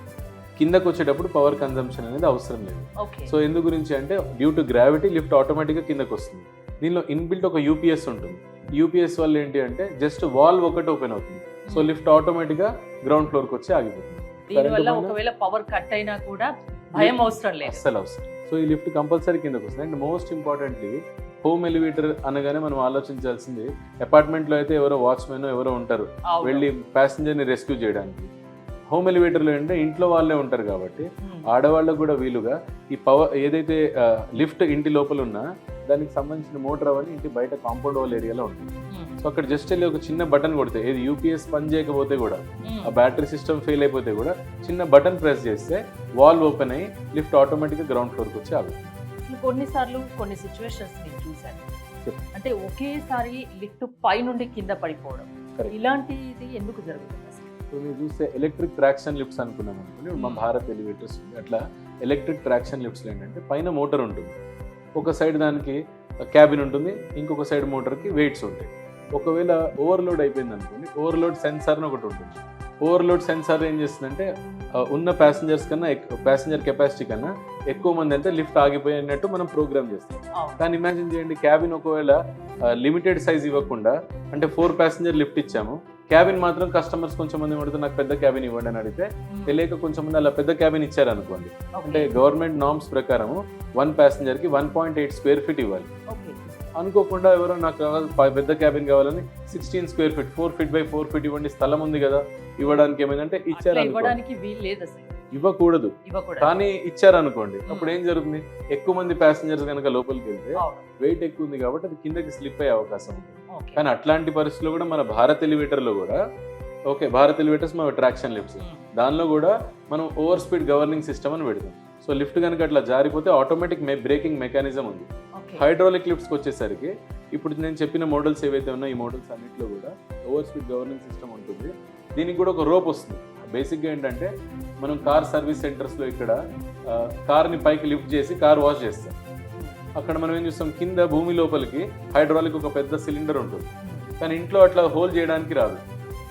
కిందకు వచ్చేటప్పుడు పవర్ కన్జంప్షన్ అనేది అవసరం లేదు. సో ఎందు గురించి అంటే డ్యూ టు గ్రావిటీ లిఫ్ట్ ఆటోమేటిక్గా కిందకు వస్తుంది. దీనిలో ఇన్బిల్ట్ ఒక యూపీఎస్ ఉంటుంది. యూపీఎస్ వల్ల ఏంటి అంటే జస్ట్ వాల్వ్ ఒకటి ఓపెన్ అవుతుంది, సో లిఫ్ట్ ఆటోమేటిక్గా గ్రౌండ్ ఫ్లోర్కి వచ్చి ఆగిపోతుంది. దీనివల్ల ఒకవేళ పవర్ కట్ అయినా కూడా భయం అవసరం లేదు, అస్సలు అవసరం. సో ఈ లిఫ్ట్ కంపల్సరీ కిందకు వస్తుంది. And most importantly home elevator అనగానే మనం ఆలోచించాల్సింది అపార్ట్మెంట్లో అయితే ఎవరో వాచ్మెన్ ఎవరో ఉంటారు వెళ్ళి ప్యాసింజర్ని రెస్క్యూ చేయడానికి. హోమ్ ఎలివేటర్లో అంటే ఇంట్లో వాళ్ళే ఉంటారు కాబట్టి ఆడవాళ్ళకు కూడా వీలుగా ఈ పవర్ ఏదైతే లిఫ్ట్ ఇంటి లోపల ఉన్నా దానికి సంబంధించిన మోటార్ అవన్నీ ఇంటి బయట కాంపౌండ్ వాల్ ఏరియాలో ఉంటుంది. సో అక్కడ జస్ట్ వెళ్ళి ఒక చిన్న బటన్ కొడితే ఏది యూపీఎస్ పని చేయకపోతే కూడా ఆ బ్యాటరీ సిస్టమ్ ఫెయిల్ అయిపోతే కూడా చిన్న బటన్ ప్రెస్ చేస్తే వాల్ ఓపెన్ అయ్యి లిఫ్ట్ ఆటోమేటిక్గా గ్రౌండ్ ఫ్లోర్కి వచ్చి ఆగుతుంది. కొన్నిసార్లు కొన్ని సిచ్యువేషన్స్ నేను చూశాను, అంటే ఒకేసారి లిఫ్ట్ పై నుండి కింద పడిపోవడం, ఇలాంటిది ఎందుకు జరుగుతుంది? సో మీరు చూస్తే ఎలక్ట్రిక్ ట్రాక్షన్ లిఫ్ట్స్ అనుకున్నాం అనుకోండి, మా భారత్ ఎలివేటర్స్ ఉంది. అట్లా ఎలక్ట్రిక్ ట్రాక్షన్ లిఫ్ట్స్లో ఏంటంటే పైన మోటార్ ఉంటుంది, ఒక సైడ్ దానికి క్యాబిన్ ఉంటుంది, ఇంకొక సైడ్ మోటార్కి వెయిట్స్ ఉంటాయి. ఒకవేళ ఓవర్లోడ్ అయిపోయింది అనుకోండి, ఓవర్లోడ్ సెన్సార్ అని ఒకటి ఉంటుంది. ఓవర్లోడ్ సెన్సార్ ఏం చేస్తుందంటే ఉన్న ప్యాసింజర్స్ కన్నా ప్యాసింజర్ కెపాసిటీ కన్నా ఎక్కువ మంది అయితే లిఫ్ట్ ఆగిపోయినట్టు మనం ప్రోగ్రామ్ చేస్తాం. కానీ ఇమాజిన్ చేయండి క్యాబిన్ ఒకవేళ లిమిటెడ్ సైజ్ ఇవ్వకుండా అంటే 4 passenger లిఫ్ట్ ఇచ్చాము, క్యాబిన్ మాత్రం కస్టమర్స్ కొంచెం మంది పడితే నాకు పెద్ద క్యాబిన్ ఇవ్వండి అని అడిగితే తెలియక కొంచెం మంది అలా పెద్ద క్యాబిన్ ఇచ్చారనుకోండి, అంటే గవర్నమెంట్ నార్మ్స్ ప్రకారము 1 passengerకి 1.8 square feet ఇవ్వాలి. అనుకోకుండా ఎవరో నాకు పెద్ద క్యాబిన్ కావాలని 16 square feet 4 feet by 4 feet ఇవ్వండి, స్థలం ఉంది కదా ఇవ్వడానికి, ఏమైందంటే ఇచ్చారు ఇవ్వకూడదు కానీ ఇచ్చారనుకోండి, అప్పుడు ఏం జరుగుతుంది, ఎక్కువ మంది ప్యాసింజర్స్ కనుక లోపలికి వెళ్తే వెయిట్ ఎక్కువ ఉంది కాబట్టి అది కిందకి స్లిప్ అయ్యే అవకాశం ఉంది. కానీ అట్లాంటి పరిస్థితుల్లో కూడా మన భారత్ ఎలివేటర్లో కూడా భారత్ ఎలివేటర్స్ మన ట్రాక్షన్ లిఫ్ట్స్ దానిలో కూడా మనం ఓవర్ స్పీడ్ గవర్నింగ్ సిస్టమ్ అని పెడతాం. సో లిఫ్ట్ కనుక అట్లా జారిపోతే ఆటోమేటిక్ బ్రేకింగ్ మెకానిజం ఉంది. హైడ్రాలిక్ లిఫ్ట్స్కి వచ్చేసరికి ఇప్పుడు నేను చెప్పిన మోడల్స్ ఏవైతే ఉన్నాయో ఈ మోడల్స్ అన్నింటిలో కూడా ఓవర్ స్పీడ్ గవర్నింగ్ సిస్టమ్ ఉంటుంది. దీనికి కూడా ఒక రోప్ వస్తుంది. బేసిక్గా ఏంటంటే మనం కార్ సర్వీస్ సెంటర్స్లో ఇక్కడ కార్ని పైకి లిఫ్ట్ చేసి కార్ వాష్ చేస్తాం. అక్కడ మనం ఏం చూస్తాం, కింద భూమి లోపలికి హైడ్రాలిక్ ఒక పెద్ద సిలిండర్ ఉంటుంది, కానీ ఇంట్లో అట్లా హోల్డ్ చేయడానికి రాదు.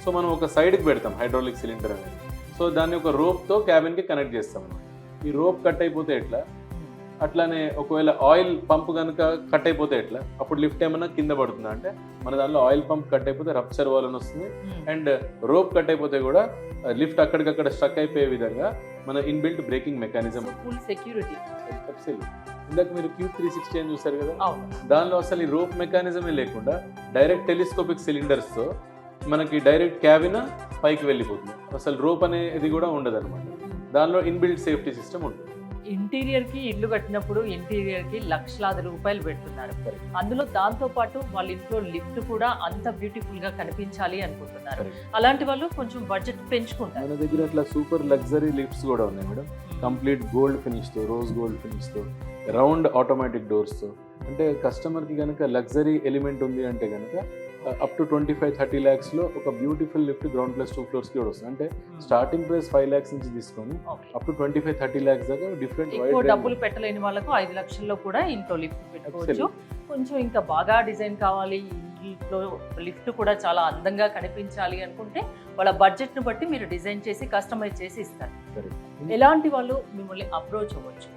సో మనం ఒక సైడ్కి పెడతాం హైడ్రాలిక్ సిలిండర్ అనేది. సో దాన్ని ఒక రోప్తో క్యాబిన్కి కనెక్ట్ చేస్తాం. ఈ రోప్ కట్ అయిపోతే ఎట్లా, అట్లానే ఒకవేళ ఆయిల్ పంప్ కనుక కట్ అయిపోతే ఎట్లా, అప్పుడు లిఫ్ట్ ఏమన్నా కింద పడుతుందా అంటే మన దానిలో ఆయిల్ పంప్ కట్ అయిపోతే రప్చర్ వాల్ అని వస్తుంది. అండ్ రోప్ కట్ అయిపోతే కూడా లిఫ్ట్ అక్కడికక్కడ స్ట్రక్ అయిపోయే విధంగా మన inbuilt breaking mechanism. Full security. ఇందాక మీరు క్యూబ్ 360 అని చూసారు కదా, అవును. దానిలో అసలు ఈ రోప్ మెకానిజమే లేకుండా డైరెక్ట్ టెలిస్కోపిక్ సిలిండర్స్తో మనకి డైరెక్ట్ క్యాబిన్ పైకి వెళ్ళిపోతుంది. అసలు రోప్ అనేది కూడా ఉండదు అనమాట. దానిలో ఇన్బిల్ట్ సేఫ్టీ సిస్టమ్ ఉంటుంది. ఇంటీరియర్ కి ఇల్లు కట్టినప్పుడు ఇంటీరియర్ కి లక్షలాది రూపాయలు పెడుతున్నారు. అందులో దాంతో పాటు వాళ్ళ ఇంట్లో లిఫ్ట్ కూడా అంత బ్యూటిఫుల్ గా కనిపించాలి అనుకుంటున్నారు. అలాంటి వాళ్ళు కొంచెం బడ్జెట్ పెంచుకుంటారు. మన దగ్గర అట్లా సూపర్ లగ్జరీ లిఫ్ట్స్ కూడా ఉన్నాయి మేడం. కంప్లీట్ గోల్డ్ ఫినిష్తో, రోజ్ గోల్డ్ ఫినిష్తో, రౌండ్ ఆటోమేటిక్ డోర్స్తో. అంటే కస్టమర్కి కనుక లగ్జరీ ఎలిమెంట్ ఉంది అంటే కనుక అప్ టు 25-30 lakhsలో ఒక beautiful lift ground plus 2 floors కూడా వస్తుంది. అంటే స్టార్టింగ్ ప్రైస్ 5 lakhs నుంచి తీసుకొని అప్ టు 25-30 lakhs దాకా డిఫరెంట్ ఎక్కువ డబ్బులు పెట్టలేని వాళ్ళకు 5 లక్షల్లో కూడా ఇంట్లో లిఫ్ట్ పెట్టుకోవచ్చు. కొంచెం ఇంకా బాగా డిజైన్ కావాలి, ఇంట్లో లిఫ్ట్ కూడా చాలా అందంగా కనిపించాలి అనుకుంటే వాళ్ళ బడ్జెట్ను బట్టి మీరు డిజైన్ చేసి కస్టమైజ్ చేసి ఇస్తారు. ఎలాంటి వాళ్ళు మిమ్మల్ని అప్రోచ్ అవ్వచ్చు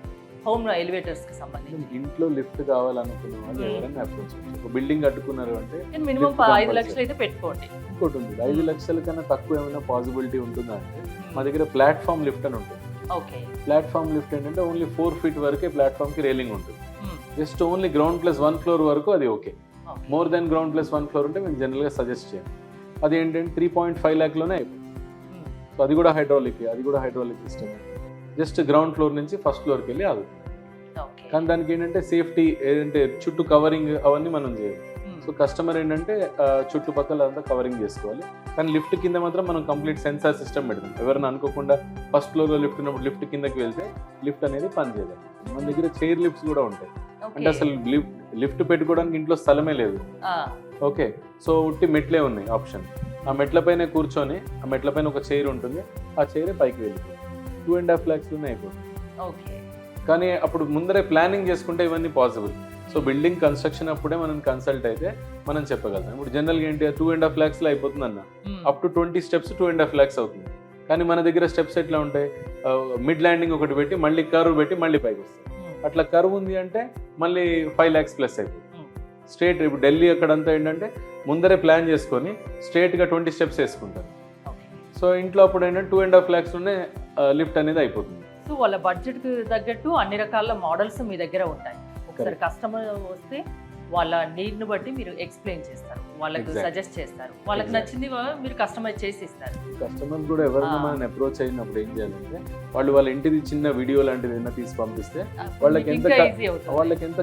హోమ్ ఎలివేటర్స్ కి సంబంధించి? ఇంట్లో లిఫ్ట్ కావాలనుకున్న వాళ్ళు ఎవరైనా అప్రోచ్ అవ్వచ్చు. ఒక బిల్డింగ్ కట్టుకున్నారు అంటే మినిమం 5 లక్షలు అయితే పెట్టుకోండి. ఇంకోటి ఉంది, 5 లక్షల కన్నా తక్కువ ఏమైనా పాసిబిలిటీ ఉంటుందా అంటే మా దగ్గర ప్లాట్ఫామ్ లిఫ్ట్ అని ఉంటుంది. ఓకే. ప్లాట్ఫామ్ లిఫ్ట్ ఏంటంటే ఓన్లీ 4 feet వరకే ప్లాట్ఫామ్ కి రేలింగ్ ఉంటుంది. Just only ground plus 1 floor వరకు అది okay. More than ground plus 1 floor ఉంటే మేము జనరల్గా సజెస్ట్ చేయం. అది ఏంటంటే 3.5 lakhలోనే అయిపోతుంది. సో అది కూడా hydraulic system. Just ground floor నుంచి ఫస్ట్ ఫ్లోర్కి వెళ్ళి ఆగుతుంది. కానీ దానికి ఏంటంటే సేఫ్టీ ఏంటంటే చుట్టూ కవరింగ్ అవన్నీ మనం చేయాలి. సో కస్టమర్ ఏంటంటే చుట్టుపక్కల అంతా కవరింగ్ చేసుకోవాలి. కానీ లిఫ్ట్ కింద మాత్రం మనం కంప్లీట్ సెన్సార్ సిస్టమ్ పెడతాం. ఎవరైనా అనుకోకుండా ఫస్ట్ ఫ్లోర్లో లిఫ్ట్ ఉన్నప్పుడు లిఫ్ట్ కిందకి వెళ్తే లిఫ్ట్ అనేది పని చేయదు. మన దగ్గర చైర్ లిఫ్ట్స్ కూడా ఉంటాయి. అంటే అసలు లిఫ్ట్ పెట్టుకోవడానికి ఇంట్లో స్థలమే లేదు. ఓకే. సో ఉట్టి మెట్లే ఉన్నాయి ఆప్షన్. ఆ మెట్ల పైన కూర్చొని ఆ మెట్ల పైన ఒక చైర్ ఉంటుంది. ఆ చైరే పైకి వెళ్ళిపోతుంది. 2.5 lakhsలోనే అయిపోతుంది. కానీ అప్పుడు ముందరే ప్లానింగ్ చేసుకుంటే ఇవన్నీ పాసిబుల్. సో బిల్డింగ్ కన్స్ట్రక్షన్ అప్పుడే మనం కన్సల్ట్ అయితే మనం చెప్పగలుగుతాం. ఇప్పుడు జనరల్గా ఏంటి 2.5 lakhsలో అయిపోతుంది అన్న, అప్ టు 20 steps 2.5 lakhs అవుతుంది. కానీ మన దగ్గర స్టెప్స్ ఎట్లా ఉంటాయి, మిడ్ ల్యాండింగ్ ఒకటి పెట్టి మళ్ళీ కర్వ్ పెట్టి మళ్ళీ పైకి వస్తాయి. అట్లా కర్వ్ ఉంది అంటే మళ్ళీ 5 lakhs ప్లస్ అయిపోతుంది. స్ట్రేట్ ఇప్పుడు ఢిల్లీ అక్కడంతా ఏంటంటే ముందరే ప్లాన్ చేసుకొని స్ట్రేట్గా 20 steps వేసుకుంటారు. సో ఇంట్లో అప్పుడు ఏంటంటే 2.5 lakhsలోనే లిఫ్ట్ అనేది అయిపోతుంది. సో వాళ్ళ బడ్జెట్ కి తగ్గట్టు అన్ని రకాల మోడల్స్ మీ దగ్గర ఉంటాయి. ఒకసారి కస్టమర్ వస్తే వాళ్ళ నీడ్ని బట్టి మీరు ఎక్స్ప్లెయిన్ చేస్తారు, వాళ్ళకి సజెస్ట్ చేస్తారు, వాళ్ళకి నచ్చింది మీరు కస్టమైజ్ చేసి ఇస్తారు. కస్టమర్ కూడా ఎవరైనా మనం అప్రోచ్ అయినప్పుడు ఏం చేయాలంటే వాళ్ళ ఇంటిది చిన్న వీడియో లాంటిది ఏదైనా తీసి పంపిస్తే వాళ్ళకి ఎంత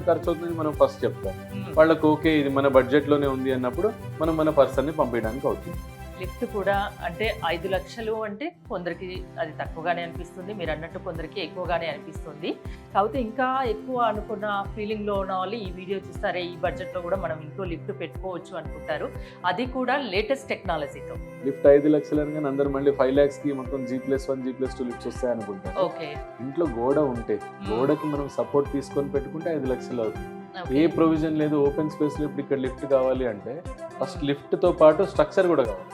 ఖర్చు అవుతుంది మనం ఫస్ట్ చెప్తాం. వాళ్ళకి ఓకే ఇది మన బడ్జెట్లోనే ఉంది అన్నప్పుడు మనం మన పర్సన్ని పంపించడానికి అవుతుంది. లిఫ్ట్ కూడా అంటే 5 లక్షలు అంటే కొందరికి అది తక్కువగానే అనిపిస్తుంది, మీరు అన్నట్టు కొందరికి ఎక్కువగానే అనిపిస్తుంది. కాకపోతే ఇంకా ఎక్కువ అనుకున్న ఫీలింగ్లో ఉన్న వాళ్ళు ఈ వీడియో చూస్తారే ఈ బడ్జెట్లో కూడా మనం ఇంట్లో లిఫ్ట్ పెట్టుకోవచ్చు అనుకుంటారు. అది కూడా లేటెస్ట్ టెక్నాలజీతో. లిఫ్ట్ 5 లక్షలు అనగానే అందరు మళ్ళీ 5 lakhsకి మొత్తం G+1 G+2 లిఫ్ట్స్ వస్తాయి అనుకుంటారు. ఓకే. ఇంట్లో గోడ ఉంటే గోడకి మనం సపోర్ట్ తీసుకొని పెట్టుకుంటే 5 లక్షలు అవుతుంది. ఏ ప్రొవిజన్ లేదు, ఓపెన్ స్పేస్లో ఇప్పుడు ఇక్కడ లిఫ్ట్ కావాలి అంటే ఫస్ట్ లిఫ్ట్తో పాటు స్ట్రక్చర్ కూడా కావాలి.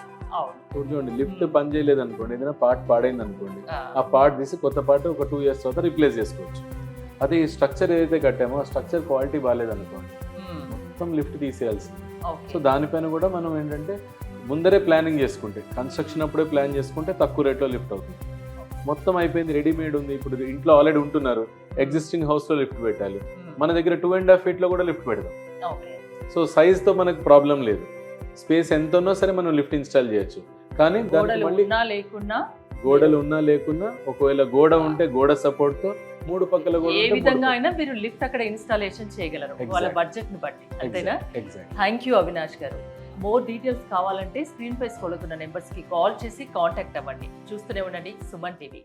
చూడండి, లిఫ్ట్ పని చేయలేదు అనుకోండి, ఏదైనా పార్ట్ పాడైంది అనుకోండి, ఆ పార్ట్ తీసి కొత్త పార్ట్ ఒక 2 years తర్వాత రిప్లేస్ చేసుకోవచ్చు. అదే ఈ స్ట్రక్చర్ ఏదైతే కట్టామో ఆ స్ట్రక్చర్ క్వాలిటీ బాగాలేదు అనుకోండి, మొత్తం లిఫ్ట్ తీసేయాల్సింది. సో దానిపైన కూడా మనం ఏంటంటే ముందరే ప్లానింగ్ చేసుకుంటే, కన్స్ట్రక్షన్ అప్పుడే ప్లాన్ చేసుకుంటే తక్కువ రేట్లో లిఫ్ట్ అవుతుంది. మొత్తం అయిపోయింది, రెడీమేడ్ ఉంది, ఇప్పుడు ఇంట్లో ఆల్రెడీ ఉంటున్నారు, ఎగ్జిస్టింగ్ హౌస్లో లిఫ్ట్ పెట్టాలి. మన దగ్గర 2.5 feetలో కూడా లిఫ్ట్ పెడదాం. సో సైజ్తో మనకు ప్రాబ్లం లేదు, స్పేస్ ఎంత ఉన్నా సరే మనం లిఫ్ట్ ఇన్స్టాల్ చేయొచ్చు. కానీ గోడలు ఉన్నా లేకున్నా ఒకవేళ గోడ ఉంటే గోడ సపోర్ట్ తో 3 పక్కల కూడా ఏ విధంగా అయినా మీరు లిఫ్ట్ అక్కడ ఇన్స్టాలేషన్ చేయగలరు వాళ్ళ బడ్జెట్ ని బట్టి, అంతేనా? థ్యాంక్ యూ అవినాష్ గారు. మోర్ డీటెయిల్స్ కావాలంటే స్క్రీన్ పై స్క్రోల్ అవుతున్న నెంబర్స్ కి కాల్ చేసి కాంటాక్ట్ అవ్వండి. చూస్తూనే ఉండండి సుమన్ టీవీ.